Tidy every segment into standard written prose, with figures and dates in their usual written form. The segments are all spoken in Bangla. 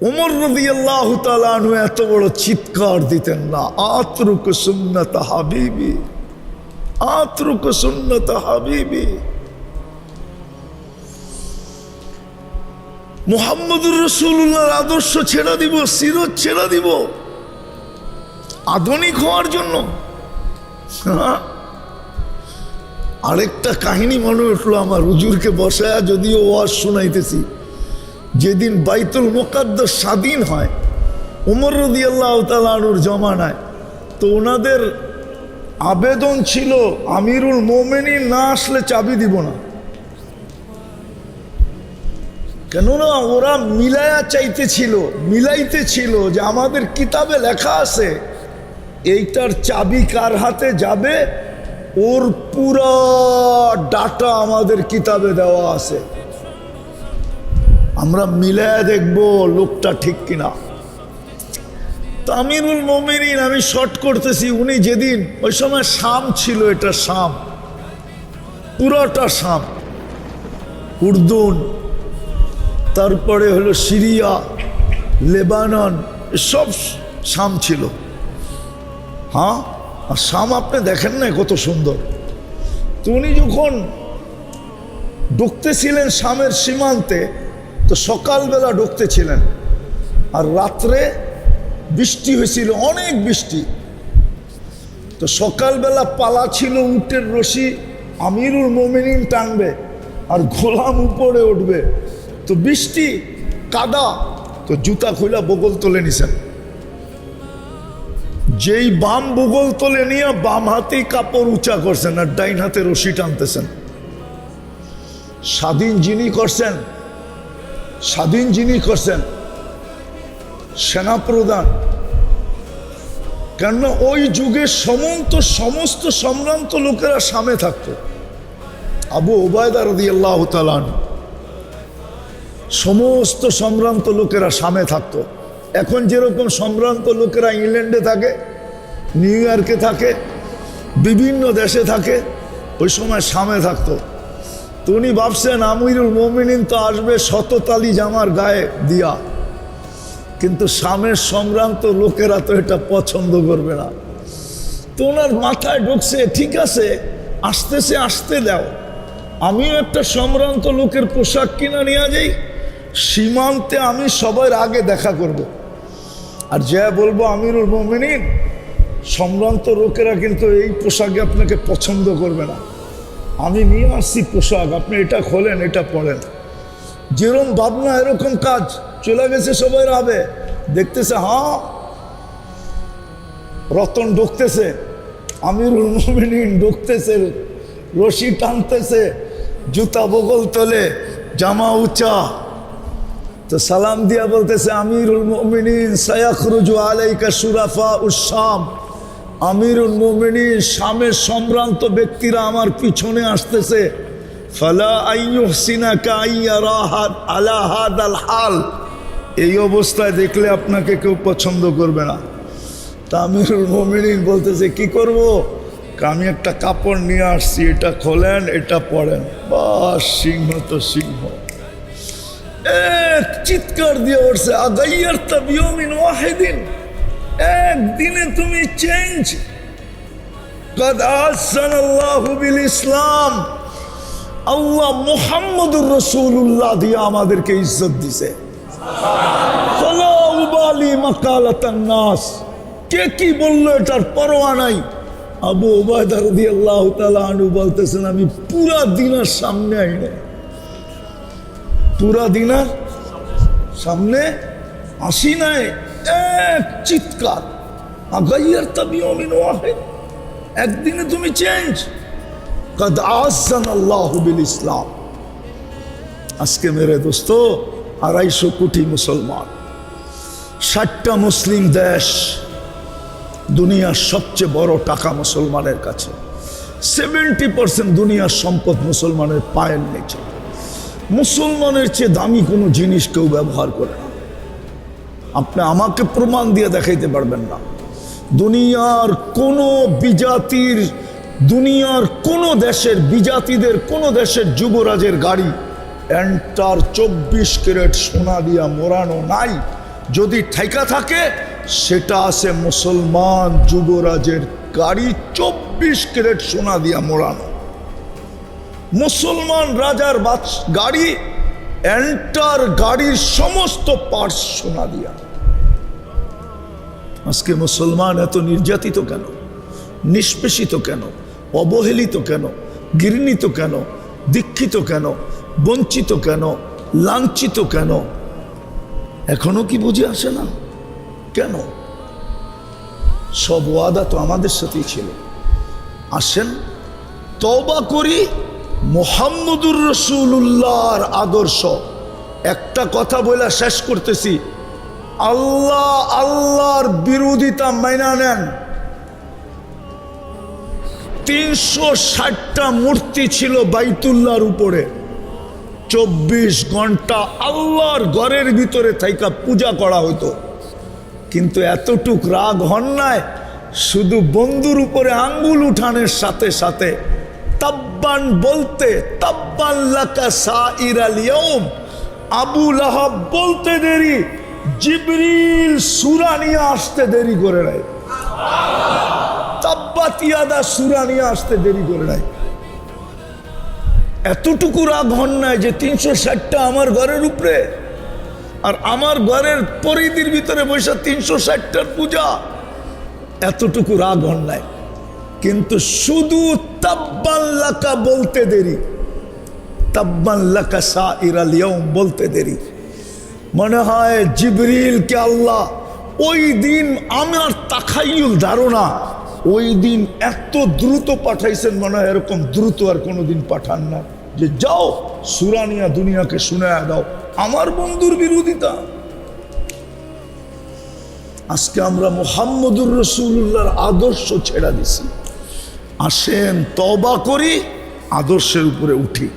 উমর রাদিয়াল্লাহু তাআলা আনহু এত বড় চিৎকার দিতেন না, আতরুক সুন্নাত হাবিবি, আতরুক সুন্নাত হাবিবি। মুহাম্মদুর রাসূলুল্লাহর আদর্শ ছেড়ে দিব, সিরত ছেড়ে দিব আধুনিক হওয়ার জন্য? আরেকটা কাহিনী মনে উঠলো আমার, হুজুরকে বসায়া যদিও ওয়াজ শোনাইতেছি। যেদিন বাইতুল মুকাদ্দাস স্বাধীন হয় উমর রাদিয়াল্লাহু তাআলা আনহুর জমানায়, তো ওনাদের আবেদন ছিল আমিরুল মোমেনিন না আসলে চাবি দিব না। কেননা ওরা মিলাইতেছিল যে আমাদের কিতাবে লেখা আছে এইটার চাবি কার হাতে যাবে, ওর পুরো ডাটা আমাদের কিতাবে দেওয়া আছে, আমরা মিলায়া দেখবো লোকটা ঠিক কিনা। তো আমিরুল মোমিনিন, আমি শর্ট করতেছি, উনি যেদিন, ওই সময় শাম ছিল, এটা শাম, পুরোটা শাম, উর্দুন, তারপরে হলো সিরিয়া, লেবানন, সব শাম ছিল। হ্যাঁ, আর শাম আপনি দেখেন না কত সুন্দর। তো উনি যখন ঢুকতেছিলেন শামের সীমান্তে, তো সকালবেলা ঢুকতেছিলেন, আর রাত্রে বৃষ্টি হয়েছিল, অনেক বৃষ্টি। তো সকালবেলা পালা ছিল উটের রশি, আমিরুল মোমিনিন টানবে আর গোলাম উপরে উঠবে। তো বৃষ্টি, কাদা, তো জুতা খুলা বগল তোলে নিছেন। যেই বাম বগল তোলে নিয়ে বাম হাতেই কাপড় উঁচা করছেন আর ডাইন হাতে রশি টানতেছেন। স্বাধীন যিনি করছেন সেনাপ্রধান। কেননা ওই যুগে সমস্ত সম্ভ্রান্ত লোকেরা সামনে থাকতো। আবু উবায়দা রাদিয়াল্লাহু তাআলা আনহু, সমস্ত সম্ভ্রান্ত লোকেরা সামনে থাকতো। এখন যেরকম সম্ভ্রান্ত লোকেরা ইংল্যান্ডে থাকে, নিউ ইয়র্কে থাকে, বিভিন্ন দেশে থাকে, ওই সময় সামনে থাকতো। তো উনি ভাবছেন আমিরুল মোমিনিন তো আসবে শততালি জামার গায়ে দিয়া, কিন্তু সামের সম্ভ্রান্ত লোকেরা তো এটা পছন্দ করবে না। তো ওনার মাথায় ঢুকছে, ঠিক আছে আসতেছে, আসতে দাও, আমিও একটা সম্ভ্রান্ত লোকের পোশাক কিনা নিয়ে যাই, সীমান্তে আমি সবার আগে দেখা করব। আর যা বলবো আমিরুল মোমিনিন, সম্ভ্রান্ত লোকেরা কিন্তু এই পোশাকে আপনাকে পছন্দ করবে না, আমি নিয়ে আসছি পোশাক, আপনি এটা খোলেন, এটা পরেন। যেরকম ভাবনা এরকম কাজ, চলে গেছে সবাই আবে, দেখতেছে হ্যাঁ রতন ঢুকতেছে, আমিরুল মোমিনিন ঢুকতেছে, রশি টানতেছে, জুতা বগল তোলে, জামা উঁচা। তো সালাম দিয়া বলতেছে আমিরুল মোমিনিন সায়াখরুজু আলাইকা শুরাফা উশ-শাম, আমিরুল মোমিনিন শামের সম্ভ্রান্ত ব্যক্তিরা আমার পিছনে আসতেছে। ফালা আইয়ুহসিনাকা আইয়ারাহাত আলা হাদাল হাল, এই অবস্থায় দেখলে আপনাকে কেউ পছন্দ করবে না। তা আমিরুল মোমিনিন বলতেছে কি করব? আমি একটা কাপড় নিয়ে আসছি, এটা খোলেন, এটা পরেন। বাস, সিংহ তো সিংহ। এক চিৎকার দিয়ে উঠছে, আগাইয়ারতা বিয়মিন ওয়াহিদিন, একদিনে তুমি চেঞ্জ। কাদ আহসানাল্লাহু বিল ইসলাম, আল্লাহ মুহাম্মদুর রাসূলুল্লাহ দিয়ে আমাদেরকে ইজ্জত দিছে। ফালা উবালি মাকালাতান নাস, কে কি বললো এটার পরোয়া নাই। আবু উবায়দা রাদিয়াল্লাহু তাআলা আনহু বলতেছেন আমি পুরা দিনের সামনে আইনে, পুরা দিনের সামনে আসি নাই। এক চিৎকার, আগাইয়ারতা বিয়মিন ওয়াহিদ, একদিনে তুমি চেঞ্জ। কাদ আহসানাল্লাহু বিল ইসলাম। আজকে মেরে দোস্ত 250 কোটি মুসলমান, 60টা মুসলিম দেশ, দুনিয়ার সবচেয়ে বড় টাকা মুসলমানের কাছে, 70% দুনিয়ার সম্পদ মুসলমানের পায়ের নিচে। মুসলমানের চেয়ে দামি কোনো জিনিস কেউ ব্যবহার করে না। আপনি আমাকে প্রমাণ দিয়ে দেখাইতে পারবেন না। দুনিয়ার কোনো বিজাতির, দুনিয়ার কোনো দেশের বিজাতিদের কোনো দেশের যুবরাজের গাড়ি এন্টার 24 ক্যারেট সোনা দিয়া মোড়ানো নাই, যদি ঠাইকা থাকে সেটা আছে মুসলমান যুবরাজের গাড়ি 24 ক্যারেট সোনা দিয়া মোড়ানো। মুসলমান রাজার গাড়ি, এন্টার গাড়ির সমস্ত পার্টস সোনা দিয়া। আজকে মুসলমান এত নির্যাতিত কেন, নিষ্পেষিত কেন, অবহেলিত কেন, ঘৃণিত কেন, দীক্ষিত কেন, বঞ্চিত কেন, লাঞ্ছিত কেন? এখনো কি বুঝে আসে না কেন? সব ওয়াদা তো আমাদের সাথেই ছিল। আসেন তওবা করি, মুহাম্মদুর রাসূলুল্লাহর আদর্শ। একটা কথা বলে শেষ করতেছি, আল্লাহর বিরোধিতা মাইনা নেন। 360টা মূর্তি ছিল বাইতুল্লাহর উপরে, 24 ঘন্টা আল্লাহর ঘরের ভিতরে থাইকা পূজা করা হতো। কিন্তু এতটুক রাগ হন নাই, শুধু বন্ধুর উপরে আঙ্গুল উঠানের সাথে সাথে তাব্বান বলতে, তাব্বান লাকা সাইরাল ইয়াউম, আবু লাহাব বলতে দেরি, জিবরিল সূরা নিয়ে আসতে দেরি করে নাই। তাব্বাত ইয়াদা সূরা নিয়ে আসতে দেরি করে নাই। এতটুকু রাগ হন নাই যে 360টা আমার ঘরের উপরে, আর আমার ঘরের পরিধির ভিতরে বসে 360টার পূজা। এতটুকু রাগ হন নাই, কিন্তু শুধু তাব্বান লাকা বলতে দেরি, তাব্বান লাকা সাইরাল ইয়াউম বলতে দেরি। মনে হয় জিবরিলকে আল্লাহ ওই দিন, আমার তাখাইয়ুল ধারণা, ওই দিন এত দ্রুত পাঠাইছেন, মনে হয় এরকম দ্রুত আর কোনোদিন পাঠান না, যে যাও সূরা নিয়া দুনিয়াকে শুনায়া দাও আমার বন্ধুর বিরোধিতা। আজকে আমরা মুহাম্মদুর রাসূলুল্লাহর আদর্শ ছেড়া দিছি। আসেন তওবা করি, আদর্শের উপরে উঠি।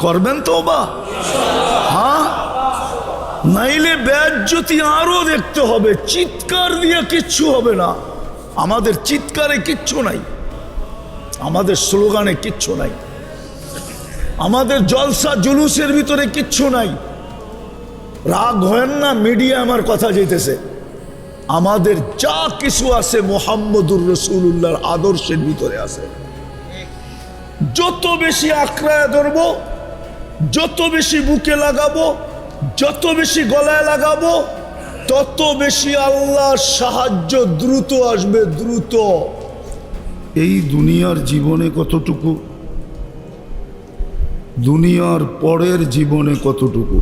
করবেন তওবা? হ্যাঁ, নাইলে বেজ্জতি আরো দেখতে হবে। চিৎকার দিয়ে কিচ্ছু হবে না। আমাদের চিৎকারে কিচ্ছু নাই, আমাদের স্লোগানে কিচ্ছু নাই, আমাদের জলসা জুলুসের ভিতরে কিচ্ছু নাই। রাগ হয় না, মিডিয়া আমার কথা যেতেছে। আমাদের যা কিছু আছে মুহাম্মদুর রাসূলুল্লাহর আদর্শের ভিতরে আছে। যত বেশি আঁকড়ায় ধরব, যত বেশি বুকে লাগাবো, যত বেশি গলায় লাগাবো, তত বেশি আল্লাহর সাহায্য দ্রুত আসবে, দ্রুত। এই দুনিয়ার জীবনে কতটুকু, দুনিয়ার পরের জীবনে কতটুকু,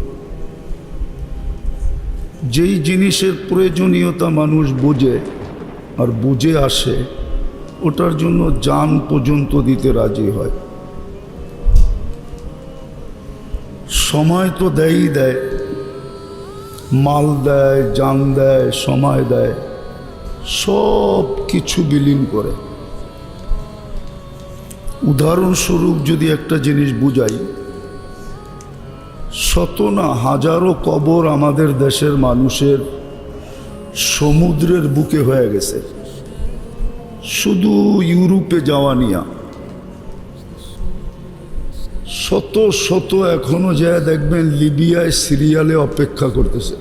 যেই জিনিসের প্রয়োজনীয়তা মানুষ বোঝে আর বুঝে আসে, ওটার জন্য জান পর্যন্ত দিতে রাজি হয়। সময় তো দেয়ই দেয়, মাল দেয়, জান দেয়, সময় দেয়, সব কিছু বিলীন করে। উদাহরণস্বরূপ যদি একটা জিনিস বুঝাই, শত না হাজারো কবর আমাদের দেশের মানুষের সমুদ্রের বুকে হয়ে গেছে, শুধু ইউরোপে যাওয়া নিয়া। শত শত এখনো যায় দেখবেন লিবিয়ায়, সিরিয়ালে অপেক্ষা করতেছে।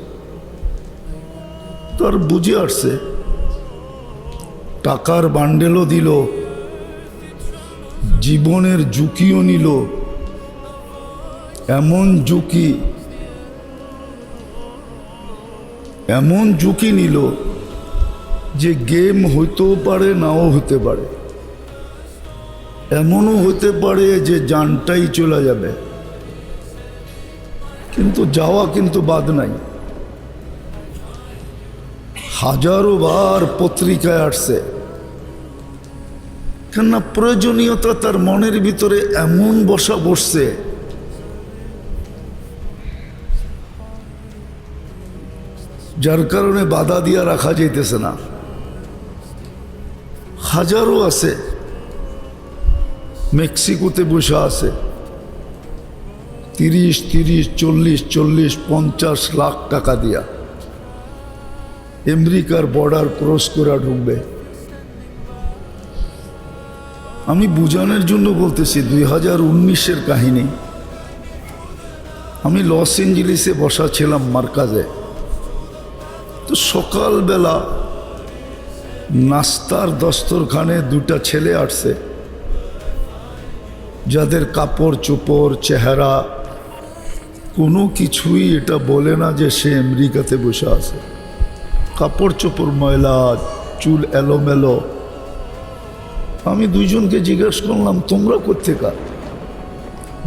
তার বুঝে আসছে, টাকার বান্ডেলও দিল, জীবনের ঝুঁকিও নিল। এমন ঝুঁকি নিল যে গেম হইতেও পারে, নাও হতে পারে। এমনও হতে পারে যে জানটাই চলে যাবে, কিন্তু যাওয়া কিন্তু বাদ নাই। হাজারো বার পত্রিকায় আসছে, কেননা প্রয়োজনীয়তা তার মনের ভিতরে এমন বসছে, যার কারণে বাধা দিয়া রাখা যাইতেছে না। হাজারো আছে মেক্সিকোতে বসে আছে, 30, 40, 50 লাখ টাকা দিয়া আমেরিকার বর্ডার ক্রস করে ঢুকবে। আমি বুঝানোর জন্য বলতেছি, 2019-এর কাহিনী। আমি লস এঞ্জেলিসে বসা ছিলাম মার্কাজে, তো সকালবেলা নাস্তার দস্তরখানে দুটা ছেলে আসছে, যাদের কাপড় চোপড় চেহারা কোনো কিছুই এটা বলে না যে সে আমেরিকাতে বসে আছে। কাপড় চোপড় ময়লা, চুল এলোমেলো। আমি দুইজনকে জিজ্ঞেস করলাম, তোমরা কোত্থেকার?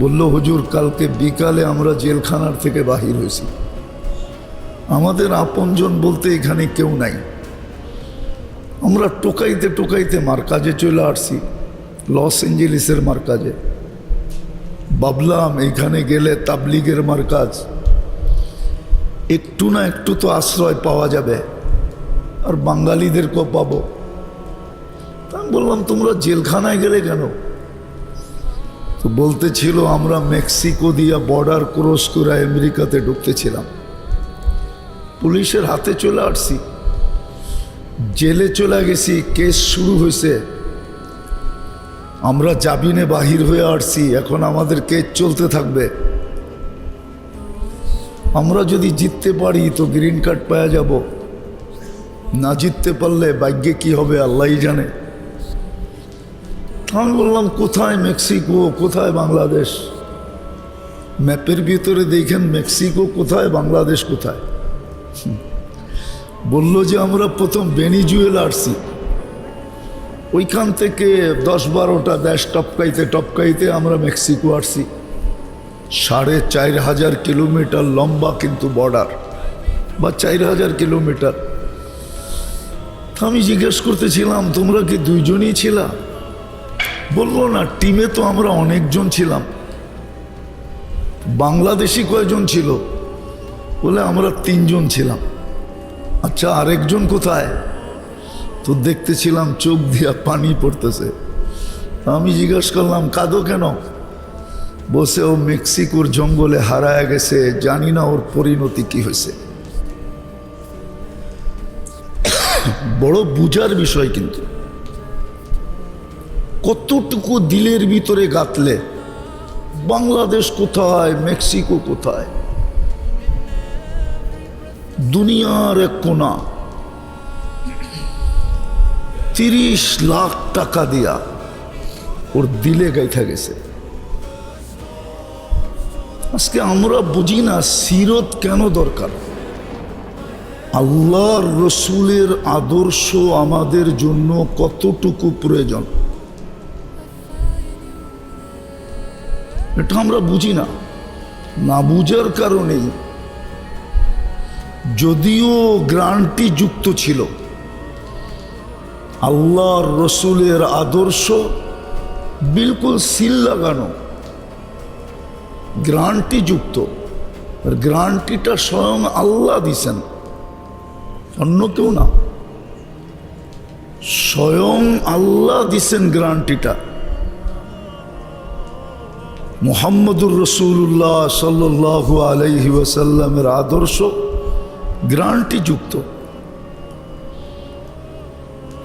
বললো, হুজুর কালকে বিকালে আমরা জেলখানার থেকে বাহির হয়েছি। আমাদের আপনজন বলতে এখানে কেউ নাই। আমরা টোকাইতে টোকাইতে মার্কাজে চলে আসছি, লস এঞ্জেলিসের মার্কাজে। ভাবলাম এখানে গেলে তাবলিগের মার্কাজ, একটু না একটু তো আশ্রয় পাওয়া যাবে, আর বাঙালিদেরকেও পাবো। আমি বললাম, তোমরা জেলখানায় গেলে কেন? তো বলতেছিল, আমরা মেক্সিকো দিয়া বর্ডার ক্রস করে আমেরিকাতে ঢুকতেছিলাম, পুলিশের হাতে চলে আসছি, জেলে চলে গেছি, কেস শুরু হয়েছে, আমরা জামিনে বাহির হয়ে আসছি, এখন আমাদের কেস চলতে থাকবে। আমরা যদি জিততে পারি তো গ্রিন কার্ড পাওয়া যাব, না জিততে পারলে ভাগ্যে কি হবে আল্লাহই জানে। আমি বললাম, কোথায় মেক্সিকো, কোথায় বাংলাদেশ? ম্যাপের ভিতরে দেখেন মেক্সিকো কোথায়, বাংলাদেশ কোথায়? বলল যে আমরা প্রথম ভেনিজুয়েলা আসছি, ওইখান থেকে 10-12টা দেশ টপকাইতে টপকাইতে আমরা মেক্সিকো আসছি। 4,500 কিলোমিটার লম্বা কিন্তু বর্ডার, বা 4,000 কিলোমিটার। আমি জিজ্ঞেস করতেছিলাম, তোমরা কি দুইজনই ছিলা? বললো, না, টিমে তো আমরা অনেকজন ছিলাম। বাংলাদেশি কয়জন ছিল? বলে, আমরা 3 জন ছিলাম। আচ্ছা, আরেকজন কোথায়? তো দেখতেছিলাম চোখ দিয়া পানি পড়তেছে। আমি জিজ্ঞেস করলাম, কাঁদো কেন? বসে, ও মেক্সিকোর জঙ্গলে হারায় গেছে, জানি না ওর পরিণতি কি হয়েছে। বড় বুঝার বিষয়, কিন্তু কতটুকু দিলের ভিতরে গাঁথলে বাংলাদেশ কোথায়, মেক্সিকো কোথায়, দুনিয়ার এক কোনা, 30 লাখ টাকা দিয়া ওর দিলে গাইথা গেছে। আজকে আমরা বুঝি না সিরত কেন দরকার। আল্লাহর রসুলের আদর্শ আমাদের জন্য কতটুকু প্রয়োজন, এটা আমরা বুঝি না। না বুঝার কারণেই, যদিও গ্রান্টি যুক্ত ছিল, আল্লাহর রসুলের আদর্শ বিলকুল সিল লাগানো, গ্রান্টি যুক্ত। আর গ্রান্টিটা স্বয়ং আল্লাহ দিছেন, অন্য কেউ না। স্বয়ং আল্লাহ দিছেন গ্রান্টিটা। মুহাম্মদুর রাসূলুল্লাহ সাল্লাল্লাহু আলাইহি ওয়াসাল্লামের আদর্শ গ্রান্টি যুক্ত।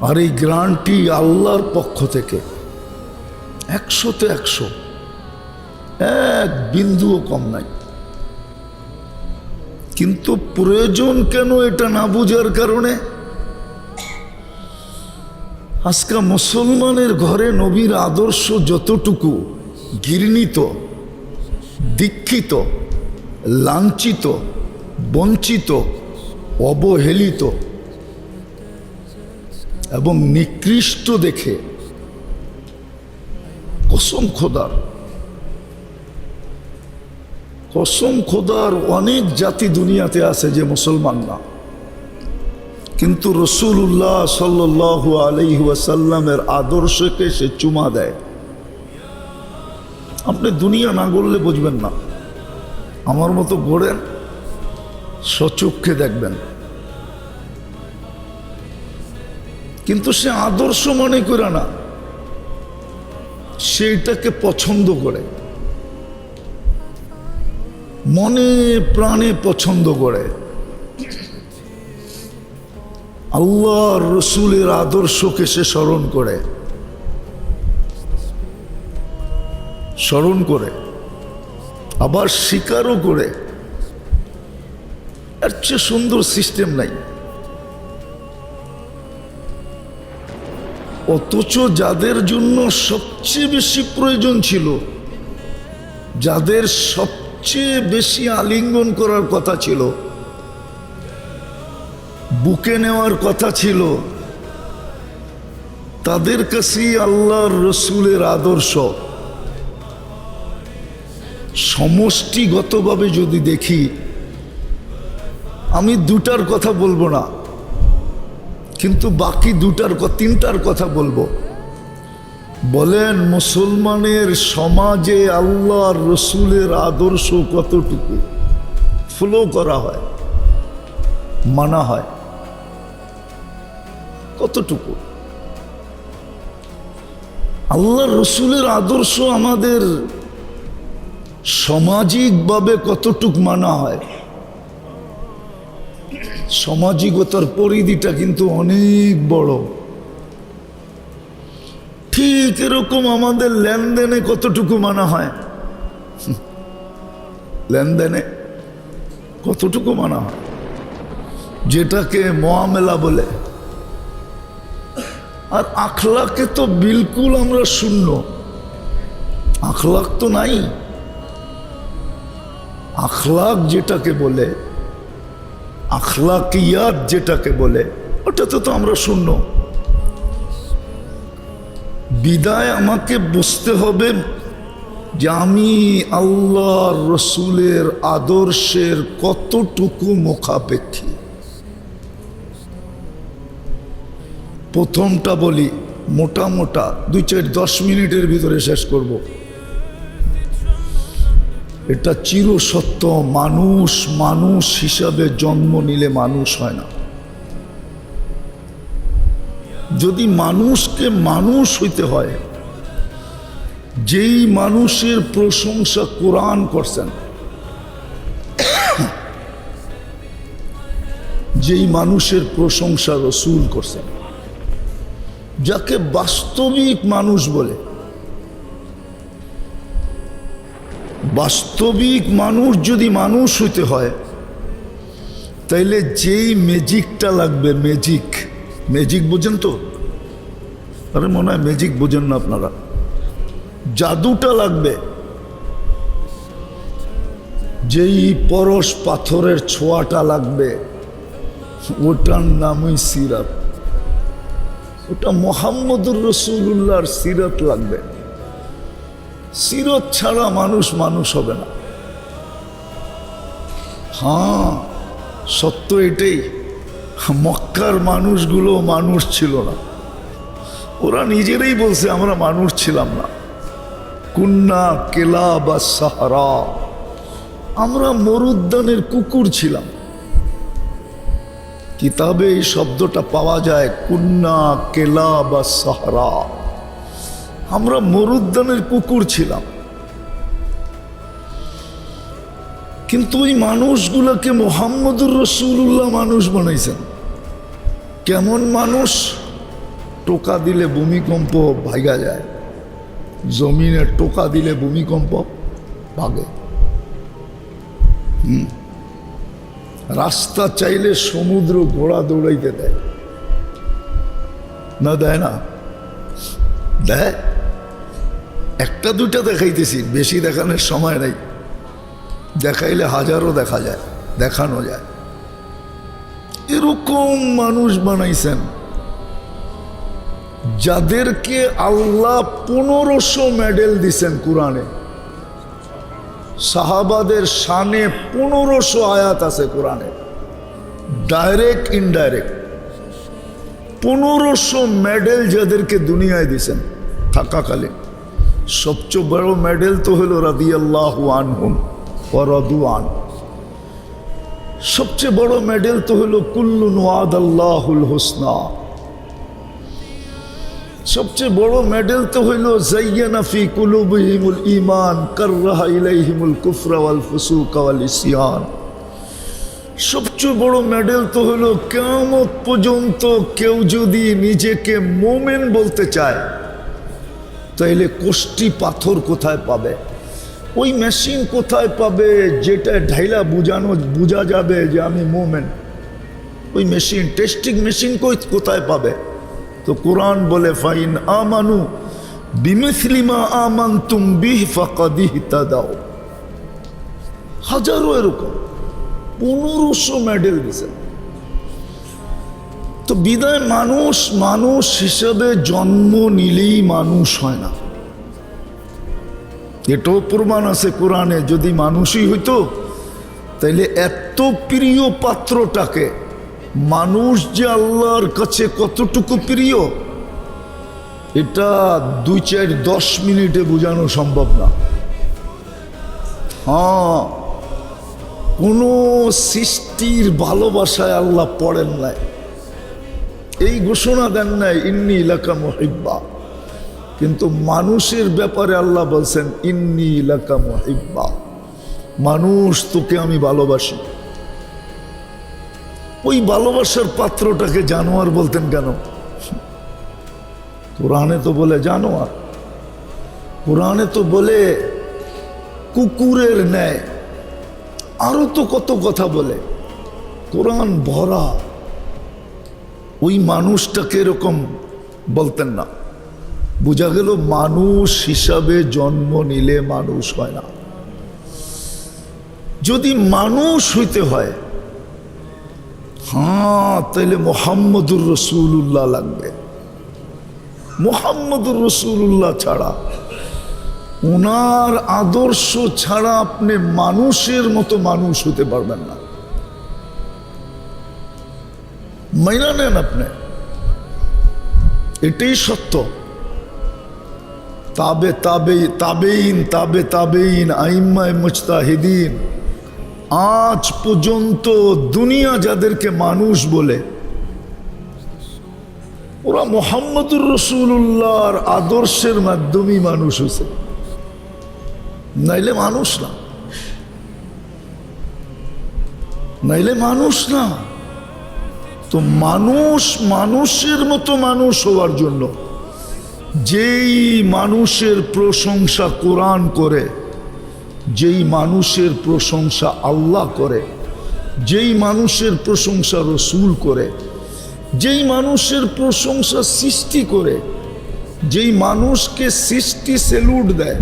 আর এই গ্রান্টি আল্লাহর পক্ষ থেকে 100-তে 100, এক বিন্দুও কম নাই। কিন্তু প্রয়োজন কেন এটা না বুঝার কারণে আজকে মুসলমানের ঘরে নবীর আদর্শ যতটুকু ঘৃণিত, দীক্ষিত, লাঞ্ছিত, বঞ্চিত, অবহেলিত এবং নিকৃষ্ট দেখে, কসম খোদার অনেক জাতি দুনিয়াতে আছে যে মুসলমান না, কিন্তু রাসূলুল্লাহ সাল্লাল্লাহু আলাইহি ওয়াসাল্লামের আদর্শকে সে চুমা দেয়। আপনি দুনিয়া না গড়লে বুঝবেন না, আমার মতো গড়েন, সচক্ষে দেখবেন। কিন্তু সে আদর্শ মনে করে না, সেইটাকে পছন্দ করে, মনে প্রাণে পছন্দ করে। আল্লাহর রসুলের আদর্শকে সে স্মরণ করে, আবার স্বীকারও করে। এর চেয়ে সুন্দর সিস্টেম নাই। অথচ যাদের জন্য সবচেয়ে বেশি প্রয়োজন ছিল, যাদের সবচেয়ে বেশি আলিঙ্গন করার কথা ছিল, বুকে নেওয়ার কথা ছিল, তাদের কাছেই আল্লাহর রসুলের আদর্শ। সমষ্টিগতভাবে যদি দেখি, আমি দুটার কথা বলবো না, কিন্তু বাকি তিনটার কথা বলবো। বলেন মুসলমানের সমাজে আল্লাহর রসুলের আদর্শ কতটুকু ফলো করা হয়, মানা হয়, কতটুকু? আল্লাহর রসুলের আদর্শ আমাদের সামাজিকভাবে কতটুকু মানা হয়? সামাজিকতার পরিধিটা কিন্তু অনেক বড়। ঠিক এরকম আমাদের লেনদেনে কতটুকু মানা হয়, লেনদেনে কতটুকু মানা হয়, যেটাকে মুআমেলা বলে। আর আখলাকে তো বিলকুল আমরা শূন্য, আখলাক তো নাই। আখলাক যেটাকে বলে, আখলাকিয়াত যেটাকে বলে, ওটাতে তো আমরা শূন্য। বিদায় আমাকে বুঝতে হবে যে আমি আল্লাহর রসুলের আদর্শের কতটুকু মুখাপেক্ষী। প্রথমটা বলি, মোটা মোটা 2-10 মিনিটের ভিতরে শেষ করব। এটা চিরসত্য, মানুষ মানুষ হিসাবে জন্ম নিলে মানুষ হয় না। যদি মানুষকে মানুষ হইতে হয়, যেই মানুষের প্রশংসা কোরআন করছেন, যেই মানুষের প্রশংসা রসুল করছেন, যাকে বাস্তবিক মানুষ বলে, বাস্তবিক মানুষ যদি মানুষ হইতে হয়, তাইলে যেই ম্যাজিকটা লাগবে, ম্যাজিক, ম্যাজিক বোঝেন তো? আরে মনে হয় ম্যাজিক বোঝেন না আপনারা। জাদুটা লাগবে, যেই পরশ পাথরের ছোঁয়াটা লাগবে, ওটার নামই সিরাত। ওটা মুহাম্মদুর রাসূলুল্লাহর সিরাত লাগবে। সিরাত ছাড়া মানুষ মানুষ হবে না। হ্যাঁ, সত্য এটাই, মক্কার মানুষগুলো মানুষ ছিল না। ওরা নিজেরাই বলছে আমরা মানুষ ছিলাম না। কুন্না কেলাবা সাহারা, আমরা মরুদ্যানের কুকুর ছিলাম। কিতাবে এই শব্দটা পাওয়া যায়, কুন্না কেলাবা সাহারা, আমরা মরুদ্যানের কুকুর ছিলাম। কিন্তু ওই মানুষগুলোকে মুহাম্মদুর রাসূলুল্লাহ মানুষ বানাইছেন। কেমন মানুষ? টোকা দিলে ভূমিকম্প ভাগা যায়, জমিনে টোকা দিলে ভূমিকম্প ভাগে। রাস্তা চাইলে সমুদ্র ঘোড়া দৌড়াইতে দেয় না? দেয় না? দেয়। একটা দুইটা দেখাইতেছি, বেশি দেখানোর সময় নেই। দেখাইলে হাজারও দেখা যায়, দেখানো যায়। এরকম মানুষ বানাইছেন যাদেরকে আল্লাহ 1500 মেডেল দিছেন কোরআনে। সাহাবাদের শানে 1500 আয়াত আছে কোরআনে, ডাইরেক্ট ইনডাইরেক্ট। 1500 মেডেল যাদেরকে দুনিয়ায় দিছেন থাকাকালীন। সবচেয়ে বড় মেডেল তো হলো রাদিয়াল্লাহু আনহুম ওয়া রাদু আন। সবচেয়ে বড় মেডেল তো হলো কুল্লুন ওয়াদাল্লাহুল হুসনা। সবচেয়ে বড় মেডেল তো হইল যায়্যানা ফি কুলুবিহিমুল ঈমান কাররাহা ইলাইহিমুল কুফরা ওয়াল ফুসুকা ওয়াল ইসয়ান। সবচেয়ে বড় মেডেল তো হলো কিয়ামত পর্যন্ত কেউ যদি নিজেকে মুমিন বলতে চায়, তাইলে কোষ্টি পাথর কোথায় পাবে? ওই মেশিন কোথায় পাবে যেটা ঢাইলা বোঝা যাবে যে আমি মুমিন? ওই মেশিন, টেস্টিং মেশিন কোথায় পাবে? তো কোরআন বলে ফাইন আমানু বিমিসলি মা আমানতুম বিহি ফাকাদ ইহতাদাও। হাজারো এরকম 1500 মেডেল দিয়েছে। তো বিদায় মানুষ হিসেবে জন্ম নিলেই মানুষ হয় না। এটাও প্রমাণ আছে কোরআনে, যদি মানুষই হইতো তাইলে এত প্রিয় পাত্রটাকে, মানুষ যে আল্লাহর কাছে কতটুকু প্রিয় এটা 2-4-10 মিনিটে বোঝানো সম্ভব না। হ্যাঁ, কোনো সৃষ্টির ভালোবাসায় আল্লাহ পড়েন নাই, এই ঘোষণা দেন নাই ইন্নী লাকা মুহিব্বা, কিন্তু মানুষের ব্যাপারে আল্লাহ বলছেন ইন্নী লাকা মুহিব্বা, মানুষ তোকে আমি ভালোবাসি। ওই ভালোবাসার পাত্রটাকে জানোয়ার বলতেন কেন? কোরআনে তো বলে জানোয়ার, কোরআনে তো বলে কুকুরের ন্যায়, আরো তো কত কথা বলে, কোরআন ভরা। ওই মানুষটাকে এরকম বলতেন না। বোঝা গেল মানুষ হিসাবে জন্ম নিলে মানুষ হয় না। যদি মানুষ হইতে হয়, হ্যাঁ, তাইলে মুহাম্মদুর রাসূলুল্লাহ লাগবে। মুহাম্মদুর রাসূলুল্লাহ ছাড়া, ওনার আদর্শ ছাড়া আপনি মানুষের মতো মানুষ হতে পারবেন না। মাইনা নেন আপনি, এটাই সত্য। তাবেইন আইম্মায়ে মুজতাহিদিন, আজ পর্যন্ত দুনিয়া যাদেরকে মানুষ বলে, ওরা মুহাম্মদুর রাসূলুল্লাহর আদর্শের মাধ্যমেই মানুষ হয়েছে, নাইলে মানুষ না, নাইলে মানুষ না। তো মানুষের মতো মানুষ হওয়ার জন্য যেই মানুষের প্রশংসা কোরআন করে, যেই মানুষের প্রশংসা আল্লাহ করে, যেই মানুষের প্রশংসা রসুল করে, যেই মানুষের প্রশংসা সৃষ্টি করে, যেই মানুষকে সৃষ্টি স্যালুট দেয়,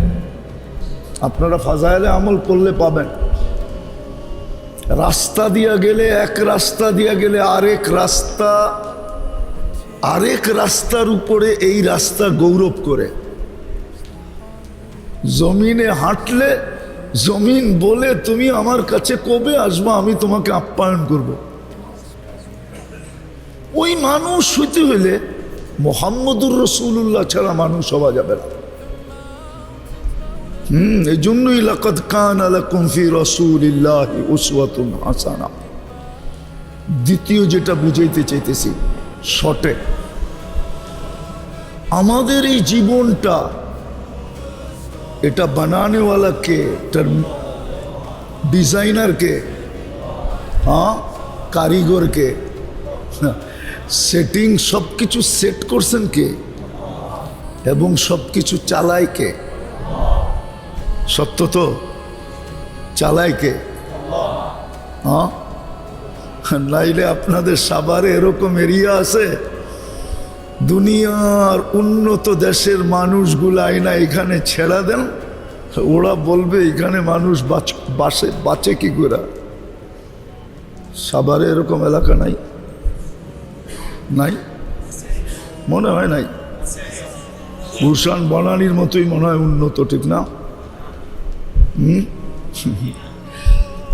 আপনারা ফাজাইলে আমল করলে পাবেন। রাস্তা দিয়া গেলে, এক রাস্তা দিয়া গেলে আরেক রাস্তার উপরে এই রাস্তা গৌরব করে। জমিনে হাঁটলে জমিন বলে তুমি আমার কাছে কবে আসবা, আমি তোমাকে আপ্যায়ন করব। ওই মানুষ হইতে হইলে মুহাম্মদুর রাসূলুল্লাহ ছাড়া মানুষ হওয়া যাবে না। এই জন্যই লাকাদ কানা লাকুম ফি রাসূলিল্লাহি উসওয়াতুন হাসানাহ। দ্বিতীয় যেটা বুঝাইতে চাইতেছি শর্টে, আমাদের এই জীবনটা, এটা বানানেওয়ালা কে? এটার ডিজাইনার কে? হ্যাঁ, কারিগর কে? সেটিং সব কিছু সেট করছেন কে? এবং সব কিছু চালায় কে? সত্য তো, চালায় কে? হ্যাঁ, নাইলে আপনাদের সাভারে এরকম এরিয়া আছে, দুনিয়ার উন্নত দেশের মানুষগুলো আইনা এখানে ছেড়া দেন, ওরা বলবে এখানে মানুষ বাঁচে কি করে। সাভারে এরকম এলাকা নাই? নাই, মনে হয় নাই। গুলশান বনানীর মতোই মনে হয় উন্নত, ঠিক না?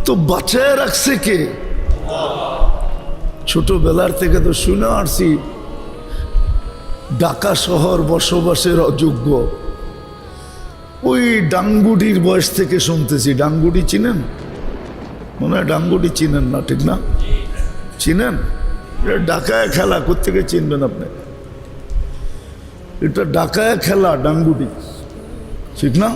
তো বাঁচায় রাখছে কে? ছোটবেলার থেকে তো শুনে আসছি ঢাকা শহর বসবাসের অযোগ্য। ওই ডাঙ্গুডির বয়স থেকে শুনতেছি। ডাঙ্গুডি চিনেন? মনে হয় ডাঙ্গুডি চিনেন না, ঠিক না? চিনেন? এটা ঢাকায় খেলা, কোত্থেকে চিনবেন আপনি? এটা ঢাকায় খেলা, ডাঙ্গুডি, ঠিক না?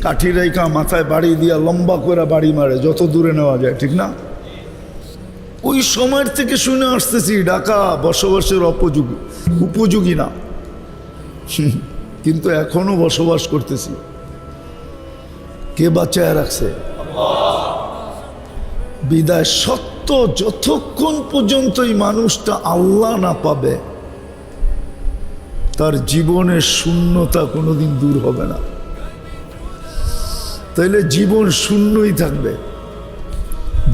কাঠি রেখা মাথায় বাড়ি দিয়া লম্বা করে বাড়ি মারে যত দূরে নেওয়া যায়, ঠিক না? ওই সময়ের থেকে শুনে আসতেছি ঢাকা বসবাসের উপযোগী না, কিন্তু এখনো বসবাস করতেছি। কে বাঁচায় রাখছে? বিদায় সত্য যতক্ষণ পর্যন্ত এই মানুষটা আল্লাহ না পাবে তার জীবনের শূন্যতা কোনোদিন দূর হবে না। তাইলে জীবন শূন্যই থাকবে,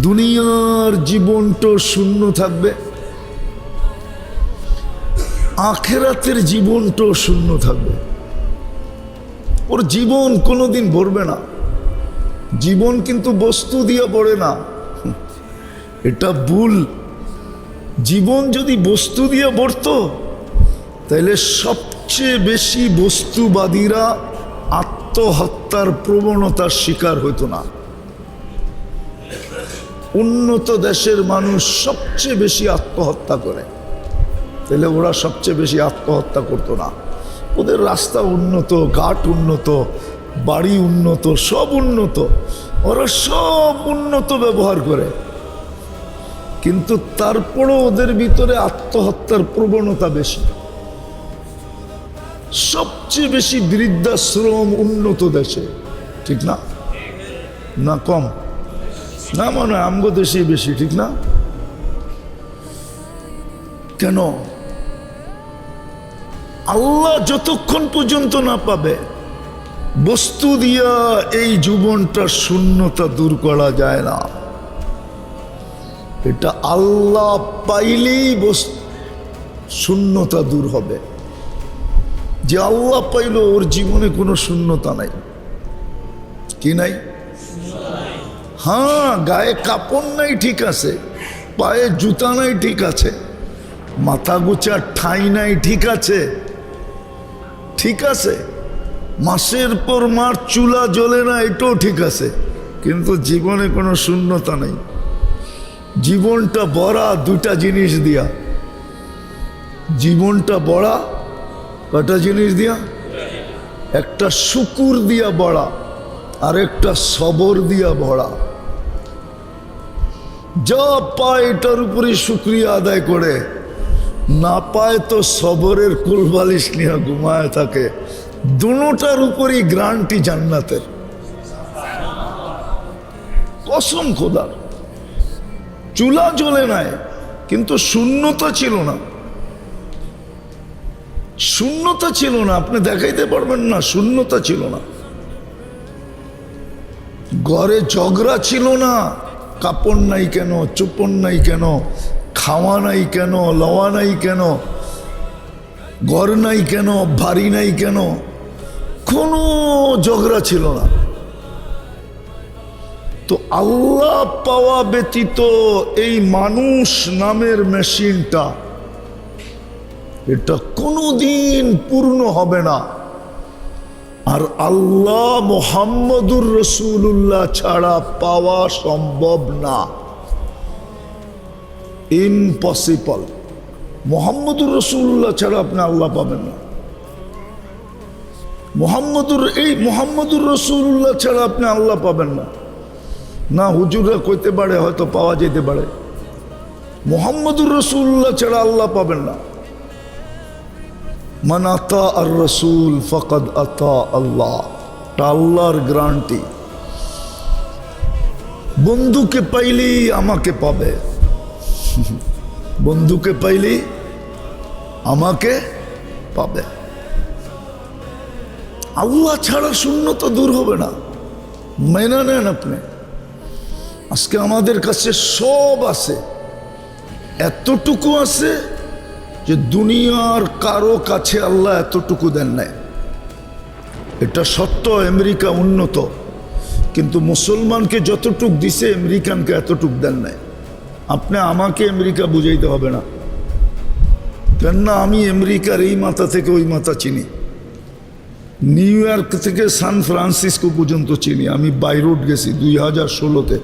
দুনিয়ার জীবনটা শূন্য থাকবে, আখেরাতের জীবনটাও শূন্য থাকবে। ওর জীবন কোনোদিন ভরবে না। জীবন কিন্তু বস্তু দিয়ে ভরে না, এটা ভুল। জীবন যদি বস্তু দিয়ে ভরতো তাহলে সবচেয়ে বেশি বস্তুবাদীরা আত্মহত্যার প্রবণতার শিকার হইতো না। উন্নত দেশের মানুষ সবচেয়ে বেশি আত্মহত্যা করে, তাহলে ওরা সবচেয়ে বেশি আত্মহত্যা করতো না। ওদের রাস্তা উন্নত, ঘাট উন্নত, বাড়ি উন্নত, সব উন্নত, ওরা সব উন্নত ব্যবহার করে, কিন্তু তারপরও ওদের ভিতরে আত্মহত্যার প্রবণতা বেশি। সবচেয়ে বেশি বৃদ্ধাশ্রম উন্নত দেশে, ঠিক না? না কম? না মনে হয় আমগো দেশে বেশি, ঠিক না? কেন? আল্লাহ যতক্ষণ পর্যন্ত না পাবে, বস্তু দিয়া এই জীবনটা শূন্যতা দূর করা যায় না। এটা আল্লাহ পাইলেই শূন্যতা দূর হবে। যে আল্লাহ পাইল ওর জীবনে কোনো শূন্যতা নাই। কি নাই? হ্যাঁ, গায়ে কাপড় নাই ঠিক আছে, পায়ে জুতা নাই ঠিক আছে, মাথা গুচার ঠাঁই নাই ঠিক আছে, ঠিক আছে, মাসের পর মাস চুলা জ্বলে না এটাও ঠিক আছে, কিন্তু জীবনে কোনো শূন্যতা নেই। জীবনটা ভরা দুটা জিনিস দিয়া। জীবনটা ভরা কটা জিনিস দিয়া? একটা শুকুর দিয়া ভরা আর একটা সবর দিয়া ভরা। যা পায় এটার উপরে শুকরিয়া আদায় করে, না পায় তো সবরের কুলবালিশ নিয়ে ঘুমায় থাকে। দুটার উপরই গ্যারান্টি জান্নাতের, কসম খোদার। চুলা জ্বলে নাই কিন্তু শূন্যতা ছিল না, শূন্যতা ছিল না, আপনি দেখাইতে পারবেন না, শূন্যতা ছিল না। ঘরে ঝগড়া ছিল না, কাপড় নাই কেন, চোপড় নাই কেন, খাওয়া নাই কেন, লওয়া নাই কেন, ঘর নাই কেন, বাড়ি নাই কেন, কোনো ঝগড়া ছিল না। তো আল্লাহ পাওয়া ব্যতীত এই মানুষ নামের মেশিনটা, এটা কোনোদিন পূর্ণ হবে না। আর আল্লাহ মুহাম্মদুর রাসূলুল্লাহ ছাড়া পাওয়া সম্ভব না, ইম্পসিবল। মুহাম্মদুর রাসূলুল্লাহ ছাড়া আপনি আল্লাহ পাবেন না। মুহাম্মদুর রাসূলুল্লাহ ছাড়া আপনি আল্লাহ পাবেন না। না হুজুররা কইতে পারে, হয়তো পাওয়া যেতে পারে, মুহাম্মদুর রাসূলুল্লাহ ছাড়া আল্লাহ পাবেন না। মান আতা আর রসুল ফকদ আতা আল্লাহ, আল্লাহর গ্যারান্টি। বন্ধুকে পাইলেই আমাকে পাবে, বন্ধুকে পাইলেই আমাকে পাবে। আল্লাহ ছাড়া শূন্যতা দূর হবে না, মেনে নেন আপনি। আজকে আমাদের কাছে সব আছে, এতটুকু আছে যে দুনিয়ার কারো কাছে আল্লাহ এতটুকু দেন নাই। এটা সত্য, আমেরিকা উন্নত, কিন্তু মুসলমানকে যতটুক দিছে আমেরিকানকে এতটুক দেন নাই। আপনি আমাকে আমেরিকা বুঝাইতে হবে না, কেননা আমি আমেরিকার এই মাথা থেকে ওই মাথা চিনি, নিউ ইয়র্ক থেকে সান ফ্রান্সিসকো পর্যন্ত চিনি। আমি বাই রোড গেছি 2016-তে,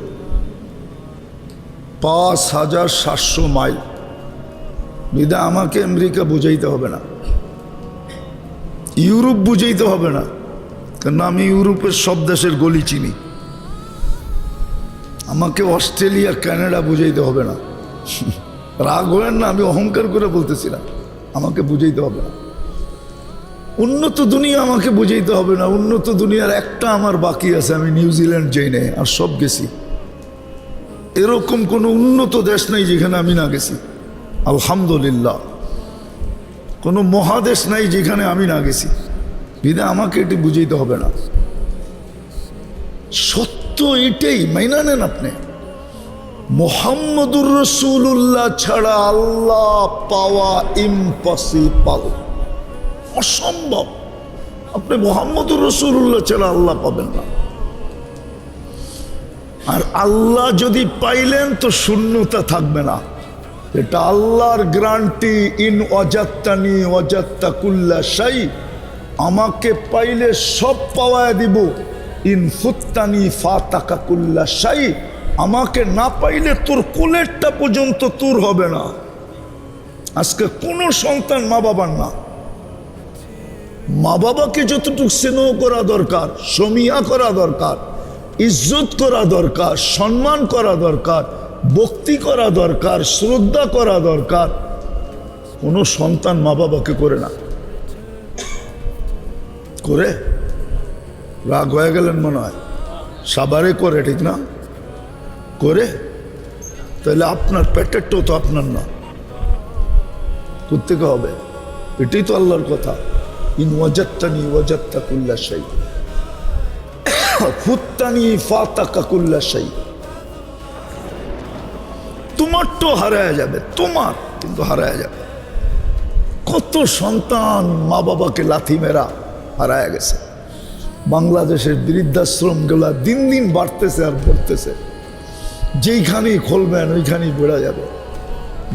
5700 মাইল। বিদা আমাকে আমেরিকা বুঝাইতে হবে না, ইউরোপ বুঝাইতে হবে না, কেননা আমি ইউরোপের সব দেশের গলি চিনি। আমাকে অস্ট্রেলিয়া, কানাডা বুঝাইতে হবে না। রাগ হবেন না, আমি অহংকার করে বলতেছিলাম, আমাকে বুঝাইতে হবে না। উন্নত দুনিয়া আমাকে বুঝাইতে হবে না। উন্নত দুনিয়ার একটা আমার বাকি আছে, আমি নিউজিল্যান্ড যাই নাই, আর সব গেছি। এরকম কোনো উন্নত দেশ নাই যেখানে আমি না গেছি, আলহামদুলিল্লাহ। কোনো মহাদেশ নাই যেখানে আমি না গেছি, বিধা আমাকে এটি বুঝাইতে হবে না। সত্য এটাই, মাইনা নেন আপনি। মুহাম্মদুর রাসূলুল্লাহ ছাড়া আল্লাহ পাওয়া ইম্পসিবল, অসম্ভব। আপনি মুহাম্মদুর রাসূলুল্লাহ ছাড়া আল্লাহ পাবেন না। আর আল্লাহ যদি পাইলেন তো শূন্যতা থাকবে না, এটা আল্লাহর গ্যারান্টি। ইন ওয়াজাত্তানি ওয়াজাত্তা কুল্লা শাই, আমাকে পাইলে সব পাওয়ায় দিব। ইন ফুত্তানি ফাতাকা কুল্লা শাই, আমাকে না পাইলে তোর কোলেরটা পর্যন্ত তোর হবে না। আজকে কোনো সন্তান মা বাবার না। মা বাবাকে যতটুকু স্নেহ করা দরকার, সমীহা করা দরকার, ইজ্জত করা দরকার, সম্মান করা দরকার, ভক্তি করা দরকার, শ্রদ্ধা করা দরকার, কোনো সন্তান মা বাবাকে করে না। করে রাগ হয়ে গেলেন মনে হয়, সাবারে করে, ঠিক না? করে তাহলে আপনার পেটেরটাও তো আপনার না, কোত্থেকে হবে? এটাই তো আল্লাহর কথা। ইন ওয়াজাত্তানি ওয়াজাত্তা কুল্লা শাই, ফুত্তানি ফাতাকা কুল্লা শাই। তোমার তো হারায় যাবে, তোমার কিন্তু হারায় যাবে। কত সন্তান মা বাবাকে লাথি মেরা হারায় গেছে। বাংলাদেশের বৃদ্ধাশ্রম গুলা দিন দিন বাড়তেছে আর বাড়তেছে। যেইখানেই খুলবেন ওইখানেই বেড়া যাবে।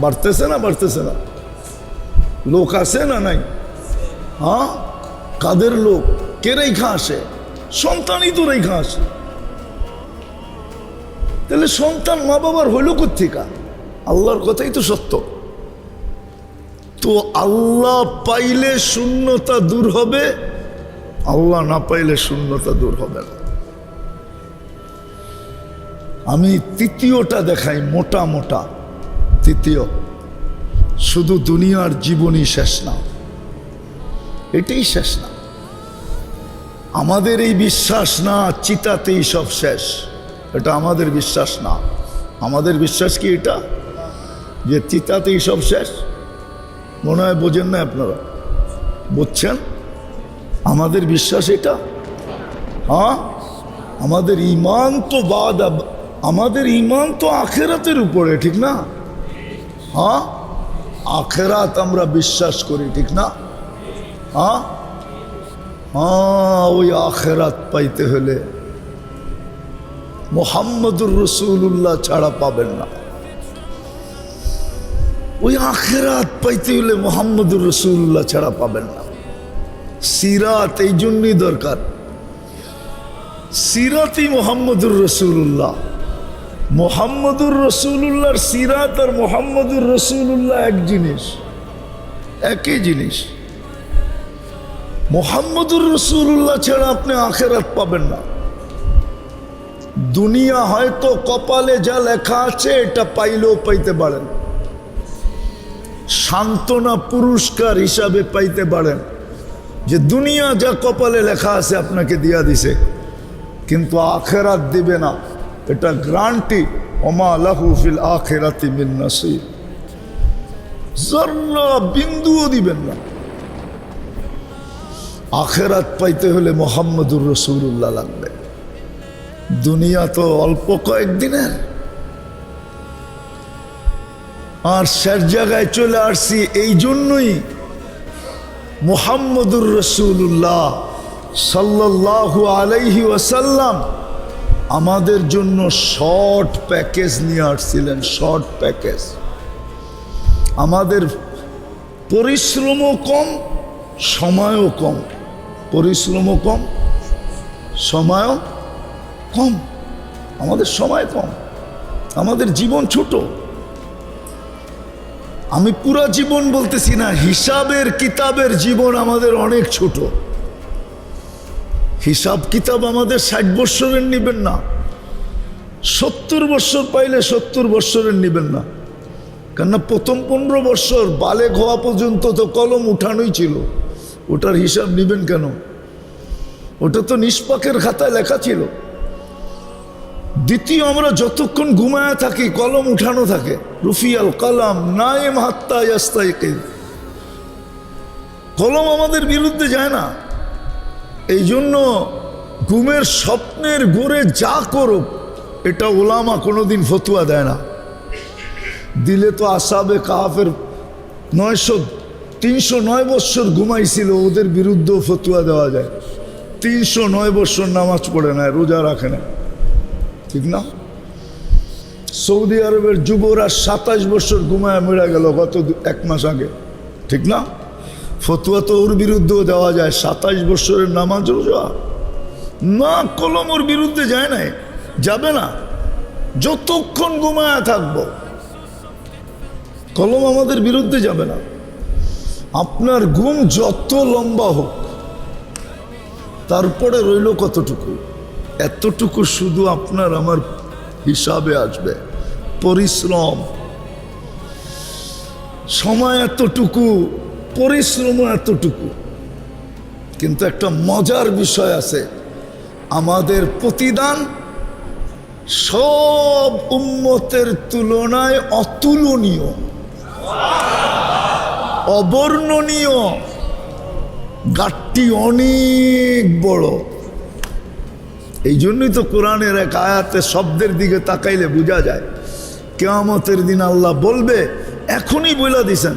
বাড়তেছে না? বাড়তেছে না? লোক আছে না নাই? হ্যাঁ, কাদের লোক? কে রেখা আসে? সন্তানই তো রেখা আসে। তাহলে সন্তান মা বাবার হইল কোথেকা? আল্লাহর কথাই তো সত্য। তো আল্লাহ পাইলে শূন্যতা দূর হবে, আল্লাহ না পাইলে শূন্যতা দূর হবে না। আমি তৃতীয়টা দেখাই, মোটা মোটা তৃতীয়। শুধু দুনিয়ার জীবনই শেষ না, এটাই শেষ না। আমাদের এই বিশ্বাস না চিতাতেই সব শেষ, এটা আমাদের বিশ্বাস না। আমাদের বিশ্বাস কি এটা, যে চিতাতেই সব শেষ? মনে হয় বোঝেন না আপনারা, বুঝছেন? আমাদের বিশ্বাস এটা। হ্যাঁ, আমাদের ঈমান তো আমাদের ঈমান তো আখেরাতের উপরে, ঠিক না? হ্যাঁ, আখেরাত আমরা বিশ্বাস করি, ঠিক না? হ্যাঁ হ্যাঁ, ওই আখেরাত পাইতে হলে মুহাম্মদুর রাসূলুল্লাহ ছাড়া পাবেন না। ওই আখেরাত পাইতে হলে মুহাম্মদুর রাসূলুল্লাহ ছাড়া পাবেন না। সিরাত এই জন্যই দরকার। সিরাতই মুহাম্মদুর রাসূলুল্লাহ। মুহাম্মদুর রাসূলুল্লাহর সিরাত আর মুহাম্মদুর রাসূলুল্লাহ এক জিনিস, একই জিনিস। মুহাম্মদুর রাসূলুল্লাহ ছাড়া আপনি আখেরাত পাবেন না। দুনিয়া হয়তো কপালে যা লেখা আছে এটা পাইলেও পাইতে পারেন, সান্ত্বনা পুরস্কার হিসাবে পাইতে পারেন, যে দুনিয়া যা কপালে লেখা আছে আপনাকে দিয়া দিছে, কিন্তু আখেরাত দিবে না, এটা গ্যারান্টি। ওমা লাহু ফিল আখিরাতি মিন নাসিব, যারা বিন্দুও দিবেন না। আখেরাত পাইতে হলে মুহাম্মদুর রাসূলুল্লাহ লাগবে। দুনিয়া তো অল্প কয়েকদিনের, আর শেষ জায়গায় চলে আসছি। এই জন্যই মুহাম্মদুর রাসূলুল্লাহ সাল্লাল্লাহু আলাইহি ওয়াসাল্লাম আমাদের জন্য শর্ট প্যাকেজ নিয়ে আসছিলেন। Short package. আমাদের পরিশ্রমও কম, সময়ও কম। পরিশ্রমও কম, সময়ও কম। আমাদের সময় কম, আমাদের জীবন ছোট। আমি পুরা জীবন বলতেছি না, হিসাবের কিতাবের জীবন আমাদের অনেক ছোট। হিসাব কিতাব আমাদের 60 বৎসরের নিবেন না, 70 বৎসর পাইলে 70 বৎসরের নিবেন না। কেননা প্রথম 15 বৎসর বালেগ হওয়া পর্যন্ত তো কলম উঠানোই ছিল, ওটার হিসাব নিবেন কেন? ওটা তো নিষ্পাকের খাতায় লেখা ছিল। দ্বিতীয়, আমরা যতক্ষণ ঘুমায় থাকি কলম উঠানো থাকে, রুফিয়াল কালাম নায়েম হাত্তা ইয়াস্তাইকিজ। কলম আমাদের বিরুদ্ধে যায় না। এই জন্য ঘুমের স্বপ্নের ঘুরে যা করুক, এটা ওলামা কোনোদিন ফতুয়া দেয় না। দিলে তো আসাবে কাহাফের 309 বৎসর ঘুমাইছিল, ওদের বিরুদ্ধেও ফতুয়া দেওয়া যায়। 309 বৎসর নামাজ পড়ে না, রোজা রাখে না, ঠিক না? সৌদি আরবের যুবরা 27 বছর ঘুমায় মেরা গেল গত 1 মাস আগে, ঠিক না? ফতুয়া তো ওর বিরুদ্ধেও দেওয়া যায়। 27 বছরের নামাজ রোজা না, কলম ওর বিরুদ্ধে যায় নাই, যাবে না যতক্ষণ ঘুমায় থাকবো। কলম আমাদের বিরুদ্ধে যাবে না। আপনার ঘুম যত লম্বা হোক, তারপরে রইল কতটুকু? এতটুকু শুধু আপনার আমার হিসাবে আসবে। পরিশ্রম, সময় এতটুকু, পরিশ্রম এতটুকু। কিন্তু একটা মজার বিষয় আছে, আমাদের প্রতিদান সব উম্মতের তুলনায় অতুলনীয়, অবর্ণনীয়, গাটটি অনেক বড়। এই জন্যই তো কোরআনের এক আয়াতে শব্দের দিকে তাকাইলে বোঝা যায় কিয়ামতের দিন আল্লাহ বলবে, এখনই বলে দিছেন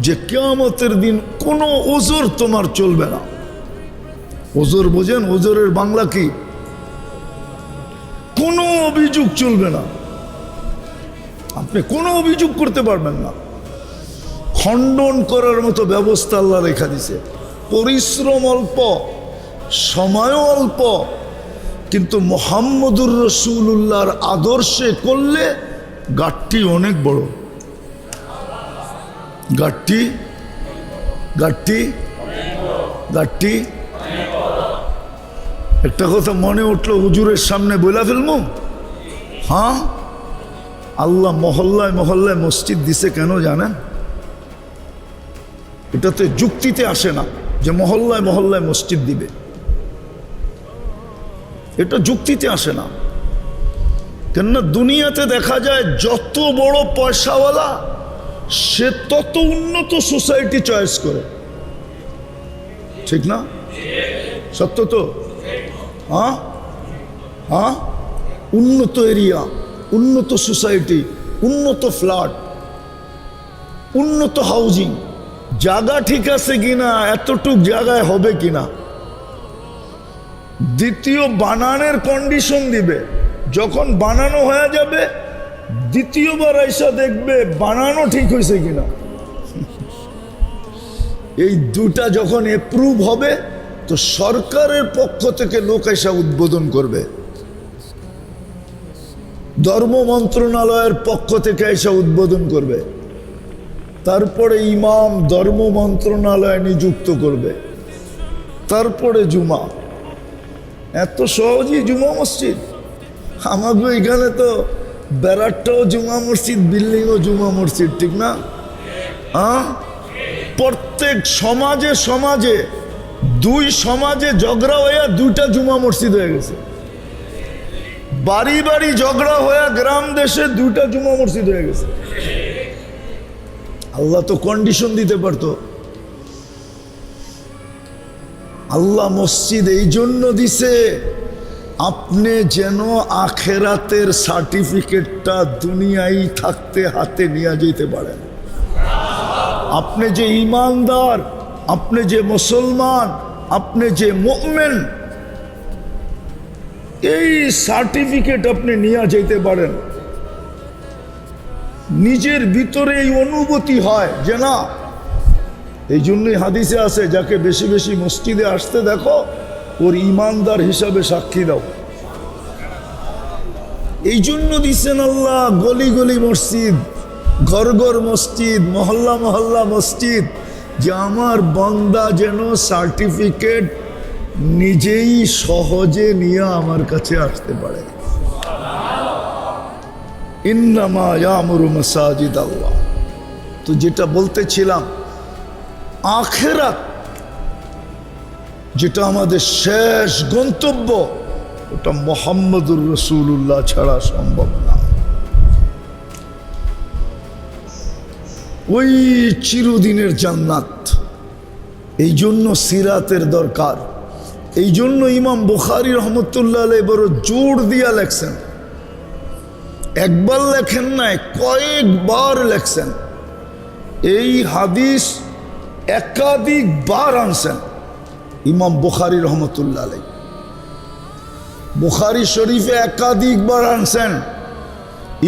যে কিয়ামতের দিন কোনো ওজর তোমার চলবে না। ওজর বোঝেন? ওজরের বাংলা কি? কোনো অভিযোগ চলবে না, আপনি কোনো অভিযোগ করতে পারবেন না। খণ্ডন করার মতো ব্যবস্থা আল্লাহ রেখা দিছে। পরিশ্রম অল্প, সময়ও অল্প, কিন্তু মুহাম্মদুর রাসূলুল্লাহর আদর্শে করলে গাটটি অনেক বড়। গাটটি গাটটি গাটটি একটা কথা মনে উঠলো, হুজুরের সামনে বলে ফেলবো। হ্যাঁ, আল্লাহ মহল্লায় মহল্লায় মসজিদ দিছে কেন জানেন? এটাতে যুক্তিতে আসে না যে মহল্লায় মহল্লায় মসজিদ দিবে, এটা যুক্তিতে আসে না। কেননা দুনিয়াতে দেখা যায় যত বড় পয়সাওয়ালা সে তত উন্নত সোসাইটি চয়েস করে, ঠিক না? সত্য তো? হ্যাঁ হ্যাঁ, উন্নত এরিয়া, উন্নত সোসাইটি, উন্নত ফ্ল্যাট, উন্নত হাউজিং। জায়গা ঠিক আছে কিনা, এতটুক জায়গায় হবে কিনা। দ্বিতীয় বানানের কন্ডিশন দিবে, যখন বানানো হয়ে যাবে দ্বিতীয়বার আইসা দেখবে বানানো ঠিক হয়েছে কিনা। এই দুটা যখন অ্যাপ্রুভ হবে তো সরকারের পক্ষ থেকে লোক এসে উদ্বোধন করবে, ধর্ম মন্ত্রণালয়ের পক্ষ থেকে এসে উদ্বোধন করবে, তারপরে ইমাম ধর্ম মন্ত্রণালয় নিযুক্ত করবে, তারপরে জুমা। এত সহজেই জুমা মসজিদ? আমাকে এখানে তো ব্যারাকটাও জুমা মসজিদ, বিল্ডিংও জুমা মসজিদ, ঠিক না? হ্যাঁ, প্রত্যেক সমাজে সমাজে, 2 সমাজে ঝগড়া হইয়া 2টা জুমা মসজিদ হয়ে গেছে। বাড়ি বাড়ি ঝগড়া হইয়া গ্রাম দেশে 2টা জুমা মসজিদ হয়ে গেছে। আল্লাহ তো কন্ডিশন দিতে পারতো। আল্লাহ মসজিদ এই জন্য দিছে আপনি যেন আখেরাতের সার্টিফিকেটটা দুনিয়ায় থাকতে হাতে নিয়ে যেতে পারেন। আপনি যে ঈমানদার, আপনি যে মুসলমান, আপনি যে মুমিন, এই সার্টিফিকেট আপনি নিয়ে যেতে পারেন। নিজের ভিতরে এই অনুভূতি হয় যে না, এই জন্যই হাদিসে আছে যাকে বেশি বেশি মসজিদে আসতে দেখো ওর ঈমানদার হিসাবে সাক্ষী দাও। এই জন্য দিচ্ছেন আল্লাহ গলি গলি মসজিদ, ঘর ঘর মসজিদ, মহল্লা মহল্লা মসজিদ, যে আমার বান্দা যেন সার্টিফিকেট নিজেই সহজে নিয়ে আমার কাছে আসতে পারে। ইন্নামা ইয়ামুরু মাসাজিদ আল্লাহ। তো যেটা বলতেছিলাম, আখিরাত যেটা আমাদের শেষ গন্তব্য, ওটা মুহাম্মদুর রাসূলুল্লাহ ছাড়া সম্ভব না। ওই চিরদিনের জান্নাত, এই জন্য সিরাতের দরকার। এই জন্য ইমাম বুখারী রহমতুল্লাহ আলাইহি বড় জোর দিয়া লেখছেন, একবার লেখেন নাই, কয়েকবার লেখছেন। এই হাদিস একাধিকবার আনছেন ইমাম বুখারী রহমতুল্লাহ আলাইহি। বুখারী শরীফে একাধিকবার আনছেন।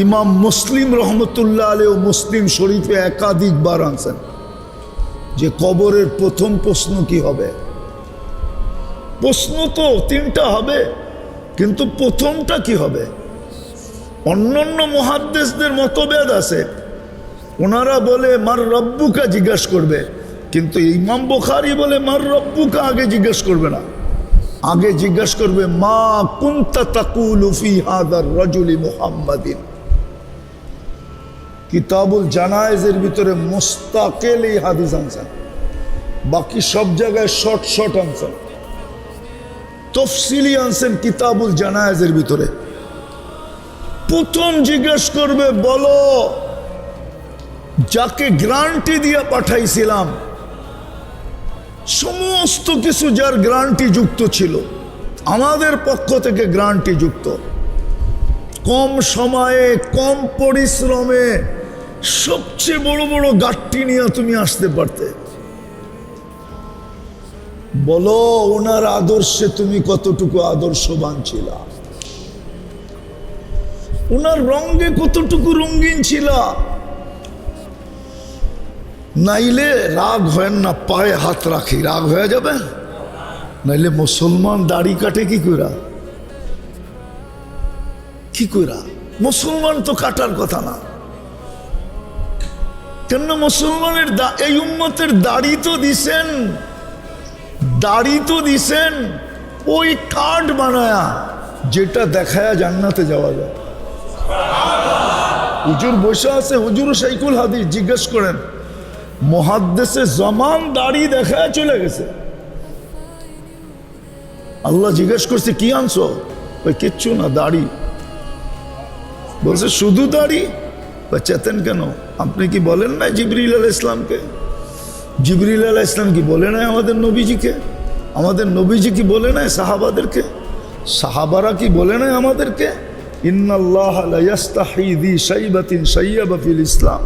ইমাম মুসলিম রহমতুল্লাহ আলাইহি মুসলিম শরীফে একাধিকবার আনছেন যে কবরের প্রথম প্রশ্ন কি হবে। প্রশ্ন তো তিনটা হবে, কিন্তু প্রথমটা কি হবে? অন্যান্য মুহাদ্দিসদের মতভেদ আছে, ওনারা বলে মার রব্বুকা জিজ্ঞাসা করবে, কিন্তু ইমাম বুখারী বলে মার রব্বুকা আগে জিজ্ঞাসা করবে না, আগে জিজ্ঞাসা করবে মা কুনতা তাকুলু ফি হাদার রাজুলি মুহাম্মাদিন। কিতাবুল জানায়েজের ভিতরে মুস্তাকিল এই হাদিস আনছেন, বাকি সব জায়গায় শর্ট শর্ট আনছেন, তফসিলি আনছেন কিতাবুল জানায়েজের ভিতরে। প্রথম জিজ্ঞেস করবে, বলো যাকে গ্যারান্টি দিয়ে পাঠাইছিলাম, সমস্ত কিছু যার গ্যারান্টি যুক্ত ছিল, আমাদের পক্ষ থেকে গ্যারান্টি যুক্ত, কম সময়ে কম পরিশ্রমে সবচেয়ে বড় বড় গাড়ি নিয়ে তুমি আসতে পারতে, বলো ওনার আদর্শে তুমি কতটুকু আদর্শবান ছিলা, ওনার রঙে কতটুকু রঙিন ছিলা। নাইলে রাগ হয় না, পায়ে হাত রাখি, রাগ হয়ে যাবে। নাইলে মুসলমান দাড়ি কাটে কি কইরা, কি কইরা? মুসলমান তো কাটার কথা না, কেন মুসলমানের এই উম্মতের দাড়ি তো দিছেন, দাড়ি তো দিছেন ওই কার্ড বানায়া যেটা দেখায়া জান্নাতে যাওয়া যায়। হুজুর বসে আছে, হুজুর শাইখুল হাদিস, জিজ্ঞেস করেন মুহাদ্দিসে জামান দাড়ি দেখায় চলে গেছে। আল্লাহ জিজ্ঞেস করছে কি আনছো? ওই কিচ্ছু না, দাড়ি। বলছে শুধু দাড়ি? চেতেন কেন? আপনি কি বলেন না জিবরিল আলাইহিস সালামকে? জিবরিল আলাইহিস সালাম কি বলে নাই আমাদের নবীজিকে? আমাদের নবীজি কি বলে নাই সাহাবাদেরকে? সাহাবারা কি বলে নাই আমাদেরকে ইন্নাল্লাহ লা ইস্তাহি যি শাইবাতিন শাইয়াবা ফিল ইসলাম?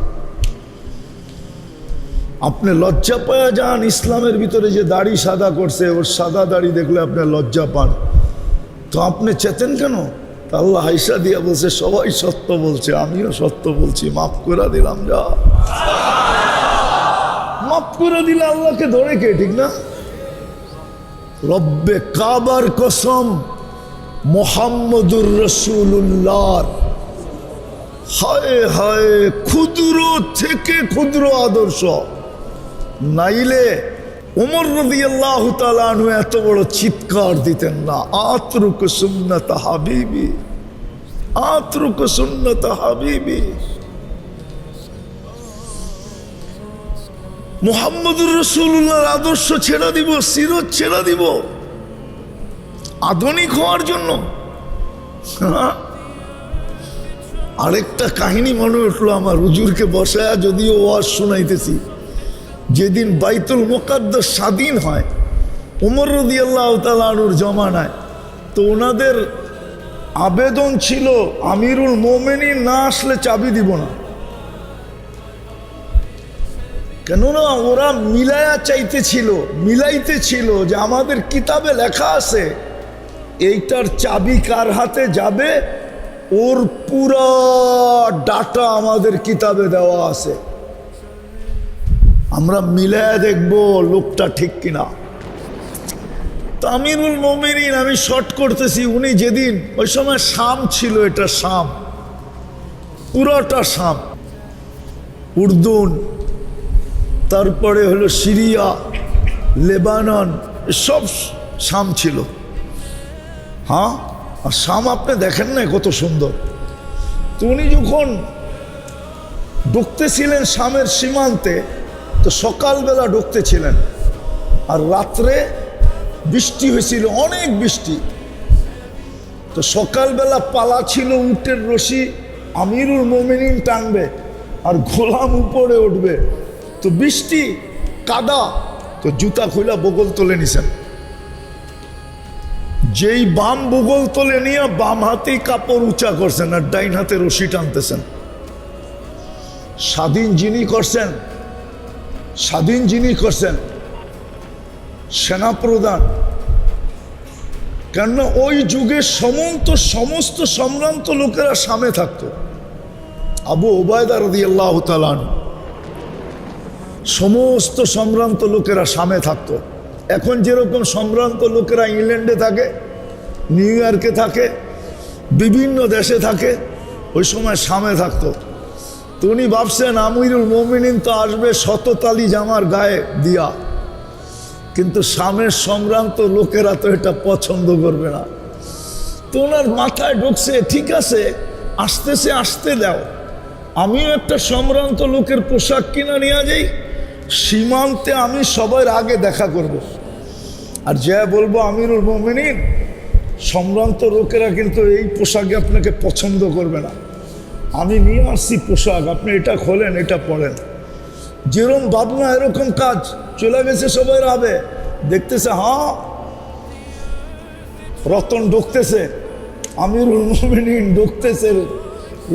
আপনি লজ্জা পায়া যান ইসলামের ভিতরে যে দাড়ি সাদা করছে, ওর সাদা দাড়ি দেখলে আপনি লজ্জা পান, তো আপনি চেতেন কেন? আল্লাহ হাইসা দিয়া বলছে সবাই সত্য বলছে, আমিও সত্য বলছি, মাফ করে দিলাম, যা মাফ করে দিলে আল্লাহকে ধরে কে, ঠিক না? রব্বে কাবার কসম, মুহাম্মদুর রাসূলুল্লাহ, হায় হায় ক্ষুদ্র থেকে ক্ষুদ্র আদর্শ। নাইলে ওমর রাদিয়াল্লাহু তাআলা আনহু এত বড় চিৎকার দিতেন না, আতরুক সুন্নাত হাবিবি, আতরুক সুন্নাত হাবিবি। মুহাম্মদুর রাসূলুল্লাহর আদর্শ ছেড়ে দিব, সিরত ছেড়ে দিব আধুনিক হওয়ার জন্য? আরেকটা কাহিনী মনে উঠলো আমার, হুজুরকে বসায়া যদিও ওয়াজ শোনাইতেছি, যেদিন বাইতুল মুকাদ্দাস স্বাধীন হয় ওমর রাদিয়াল্লাহু তাআলা আনহুর জমানায়, তো ওনাদের আবেদন ছিল আমিরুল মুমিনিন না আসলে চাবি দিব না। কেননা ওরা মিলাইতেছিল যে আমাদের কিতাবে লেখা আছে এইটার চাবি কার হাতে যাবে, ওর পুরা ডাটা আমাদের কিতাবে দেওয়া আছে, আমরা মিলায়া দেখবো লোকটা ঠিক কিনা। তো আমিরুল মুমিনিন, আমি শর্ট করতেছি, উনি যেদিন, ওই সময় শাম ছিল, এটা শাম, পুরাটা শাম, উর্দুন, তারপরে হলো সিরিয়া, লেবানন, সব শাম ছিল। হ্যাঁ, আর শাম আপনি দেখেন না কত সুন্দর। তো উনি যখন ঢুকতেছিলেন শামের সীমান্তে, তো সকালবেলা ঢুকতেছিলেন, আর রাত্রে বৃষ্টি হয়েছিল, অনেক বৃষ্টি। তো সকালবেলা পালা ছিল উটের রশি, আমিরুল মুমিনিন টানবে আর গোলাম উপরে উঠবে, তো বৃষ্টি কাদা, তো তো জুতা খুলা বগল তুলে নিছেন, যেই বাম বগল তুলে নিয়ে বাম হাতেই কাপড় উঁচা করছেন আর ডাইন হাতে রশি টানতেছেন। স্বাধীন যিনি করছেন, স্বাধীন যিনি করছেন সেনাপ্রধান, কেননা ওই যুগে সমস্ত সম্ভ্রান্ত লোকেরা সামনে থাকতো। আবু ওবায়দা রাদিয়াল্লাহু তাআলা আনহু, সমস্ত সম্ভ্রান্ত লোকেরা সামনে থাকতো। এখন যেরকম সম্ভ্রান্ত লোকেরা ইংল্যান্ডে থাকে, নিউ ইয়র্কে থাকে, বিভিন্ন দেশে থাকে, ওই সময় সামনে থাকতো। তো উনি ভাবছেন আমিরুল মুমিনিন তো আসবে শততালি জামার গায়ে দিয়া, কিন্তু সামের সম্ভ্রান্ত লোকেরা তো এটা পছন্দ করবে না। তো ওনার মাথায় ঢুকছে, ঠিক আছে আসতেছে, আসতে দাও, আমিও একটা সম্ভ্রান্ত লোকের পোশাক কিনা নিয়ে যাই, সীমান্তে আমি সবার আগে দেখা করব। আর যা বলবো আমিরুল মুমিনিন, সম্ভ্রান্ত লোকেরা কিন্তু এই পোশাকে আপনাকে পছন্দ করবে না, আমি নিয়ে আসছি পোশাক, আপনি এটা খোলেন, এটা পরেন। যেরকম ভাবনা এরকম কাজ, চলে গেছে সবাই আবে, দেখতেছে হ্যাঁ রতন ঢুকতেছে, আমিরুল মুমিনিন ঢুকতেছে,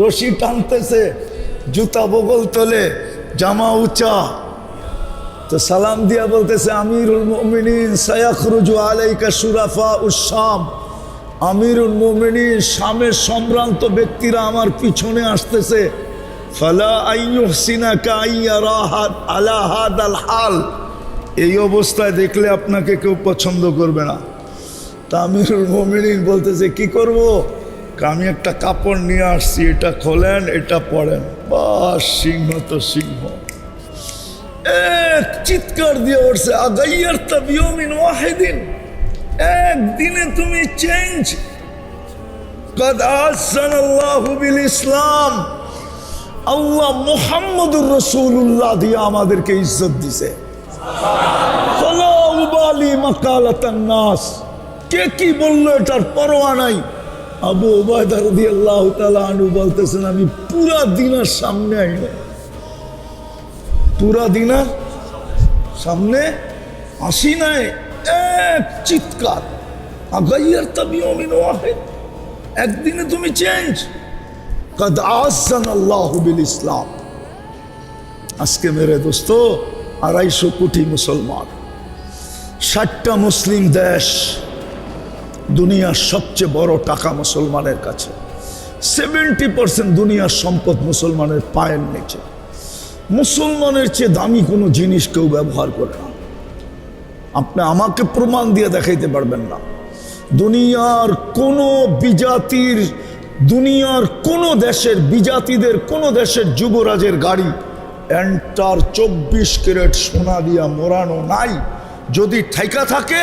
রশি টানতেছে, জুতা বগল তোলে, জামা উঁচা। তো সালাম দিয়া বলতেছে আমিরুল মুমিনিন সায়াখরুজু আলাইকা শুরাফা উশ-শাম, আমিরুল মুমিনিন শামের সম্ভ্রান্ত ব্যক্তিরা আমার পিছনে আসতেছে। ফালা আইয়ুহসিনাকা আইয়ারাহাত আলা হাদাল হাল, এই অবস্থায় দেখলে আপনাকে কেউ পছন্দ করবে না। তা আমিরুল মুমিনিন বলতেছে কি করব? আমি একটা কাপড় নিয়ে আসছি, এটা খোলেন, এটা পরেন। বাস, সিংহ তো সিংহ। এক চিৎকার দিয়ে উঠছে, আগাইয়ারতা বিয়মিন ওয়াহিদিন, একদিনে তুমি চেঞ্জ। কাদ আহসানাল্লাহু বিল ইসলাম, আল্লাহ মুহাম্মদুর রাসূলুল্লাহ দিয়ে আমাদেরকে ইজ্জত দিছে। ফালা উবালি মাকালাতান নাস, কে কি বললো এটার পরোয়া নাই। আবু ওবায়দা রাদিয়াল্লাহু তাআলা আনহু বলতেছেন আমি পুরা দিনের সামনে আইলে, পুরা দিনের সামনে আসি নাই, এক চিৎকার, আগাইয়ারতা বিয়মিন ওয়াহিদ, একদিনে তুমি চেঞ্জ। কাদ আহসানাল্লাহু বিল ইসলাম। আজকে মেরে দোস্ত 250 কোটি মুসলমান, 60টা মুসলিম দেশ, দুনিয়ার সবচেয়ে বড় টাকা মুসলমানের কাছে, 70% দুনিয়ার সম্পদ মুসলমানের পায়ের নিচে। মুসলমানের চেয়ে দামি কোনো জিনিস কেউ ব্যবহার করে না। আপনি আমাকে প্রমাণ দিয়ে দেখাইতে পারবেন না। দুনিয়ার কোনো বিজাতির, দুনিয়ার কোনো দেশের বিজাতিদের কোনো দেশের যুবরাজের গাড়ি এন্টার 24 ক্যারেট সোনা দিয়া মোড়ানো নাই। যদি ঠেকা থাকে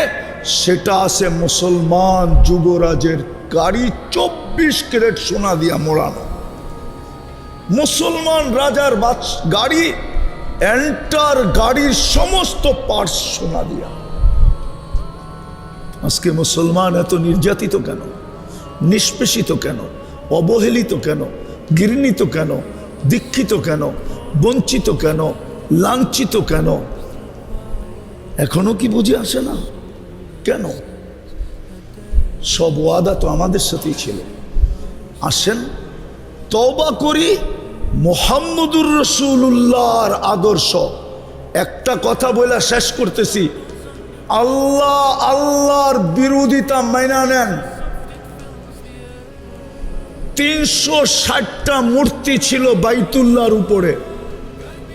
সেটা আছে মুসলমান যুবরাজের গাড়ি 24 ক্যারেট সোনা দিয়া মোড়ানো। মুসলমান রাজার গাড়ি এন্টার গাড়ির সমস্ত পার্টস সোনা দিয়া। আজকে মুসলমান এত নির্যাতিত কেন, নিষ্পেষিত কেন, অবহেলিত কেন, ঘৃণিত কেন, দীক্ষিত কেন, বঞ্চিত কেন, লাঞ্ছিত কেন? এখনো কি বুঝে আসে না কেন? সব ওয়াদা তো আমাদের সাথেই ছিল। আসেন তওবা করি, মুহাম্মদুর রাসূলুল্লাহর আদর্শ। একটা কথা বলে শেষ করতেছি, আল্লাহর বিরোধিতা মাইনা নেন। 360টা মূর্তি ছিল বাইতুল্লাহর উপরে,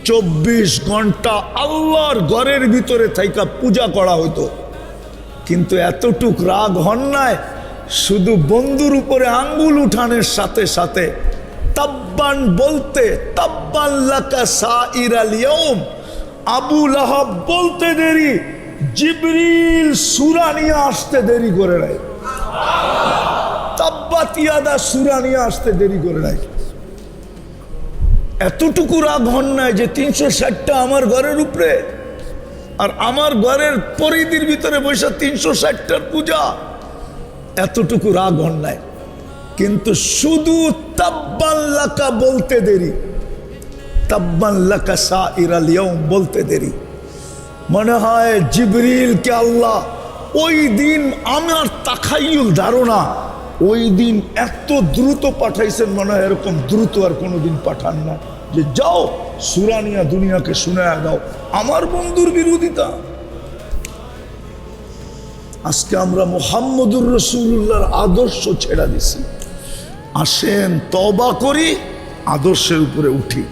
24 ঘন্টা আল্লাহর ঘরের ভিতরে থাইকা পূজা করা হতো। কিন্তু এতটুক রাগ হন নাই, শুধু বন্ধুর উপরে আঙ্গুল উঠানের সাথে সাথে তাব্বান বলতে, তাব্বান লাকা সাইরাল ইয়াউম, আবু লাহাব বলতে দেরি, জিবরিল সূরা নিয়ে আসতে দেরি করে নাই। তাব্বাত ইয়াদা সূরা নিয়ে আসতে দেরি করে নাই। এতটুকু রাগ হন নাই যে 360টা আমার ঘরের উপরে, আর আমার ঘরের পরিধির ভিতরে বৈশা 360টার পূজা, এতটুকু রাগ হন নাই। কিন্তু শুধু তাব্বান লাকা বলতে দেরি, তাব্বান লাকা সাইরাল ইয়াউম বলতে দেরি। মনে হয় জিবরিলকে আল্লাহ ওই দিন, আমার তাখাইয়ুল ধারণা, ওই দিন এত দ্রুত পাঠাইছেন, মনে হয় এরকম দ্রুত আর কোনোদিন পাঠান না, যে যাও সূরা নিয়া দুনিয়াকে শুনায়া দাও আমার বন্ধুর বিরোধিতা। আজকে আমরা মুহাম্মদুর রাসূলুল্লাহর আদর্শ ছেড়ে দিছি। আসেন তওবা করি, আদর্শের উপরে উঠি।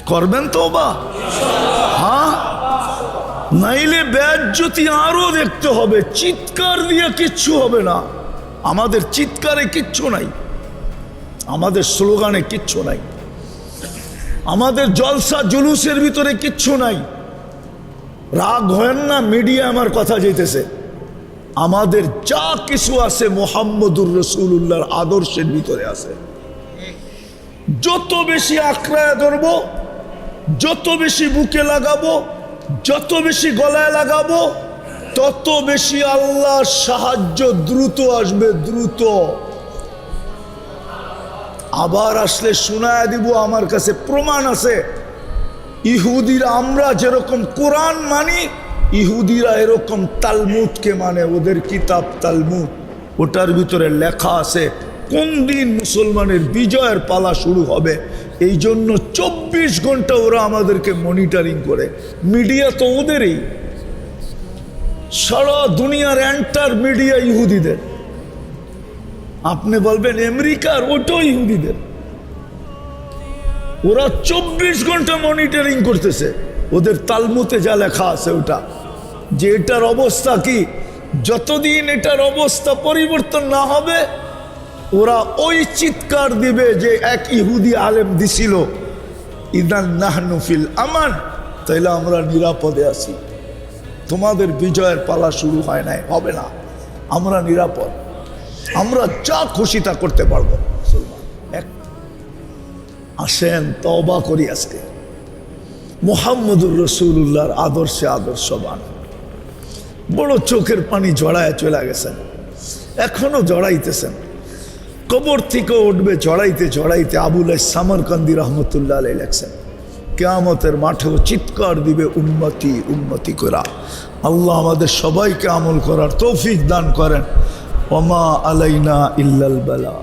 করবেন তওবা? হ্যাঁ, নাইলে বেজ্জতি আরো দেখতে হবে। চিৎকার দিয়ে কিচ্ছু হবে না। আমাদের চিৎকারে কিচ্ছু নাই, আমাদের স্লোগানে কিচ্ছু নাই, আমাদের জলসা জুলুসের ভিতরে কিচ্ছু নাই। রাগ হয় না, মিডিয়া আমার কথা যেতেছে। আমাদের যা কিছু আছে মুহাম্মদুর রাসূলুল্লাহর আদর্শের ভিতরে আছে। যত বেশি আঁকড়ায় ধরবো, যত বেশি বুকে লাগাবো, যত বেশি গলায় লাগাবো, তত বেশি আল্লাহর সাহায্য দ্রুত আসবে, দ্রুত। আবার আসলে শোনায় দিব, আমার কাছে প্রমাণ আছে। ইহুদিরা, আমরা যেরকম কোরআন মানি, ইহুদিরা এরকম তালমুদকে মানে। ওদের কিতাব তালমুদ, ওটার ভিতরে লেখা আছে কোন দিন মুসলমানের বিজয়ের পালা শুরু হবে। এই জন্য 24 ঘন্টা ওরা আমাদেরকে মনিটরিং করে। মিডিয়া তো ওদেরই, সারা দুনিয়ার এন্টার মিডিয়া ইহুদিদের। আপনি বলবেন আমেরিকার, ওটাও ইহুদিদের। ওরা 24 ঘন্টা মনিটরিং করতেছে। ওদের তালমুতে যা লেখা আছে ওটা, যে এটার অবস্থা কি, যতদিন এটার অবস্থা পরিবর্তন না হবে ওরা ওই চিৎকার দিবে যে এক ইহুদি আলেম দিছিল, ইদান নাহনু ফিল আমান, তাইলে আমরা নিরাপদে আছি। তোমাদের বিজয়ের পালা শুরু হয় নাই, হবে না, আমরা নিরাপদ, আমরা যা খুশি তা করতে পারবো। আসেন তওবা করি আজকে, মুহাম্মদুর রাসূলুল্লাহর আদর্শে আদর্শবান। বড় চোখের পানি জড়ায় চলে গেছেন, এখনো জড়াইতেছেন। কবর থেকে উঠবে জড়াইতে জড়াইতে। আবুল সামরকান্দি রহমতুল্লাহ আলাইহি লেখছেন, কিয়ামতের মাঠেও চিৎকার দিবে উম্মতি উম্মতি করা। আল্লাহ আমাদের সবাইকে আমল করার তৌফিক দান করেন। ওমা আলাইনা ইল্লাল বালা।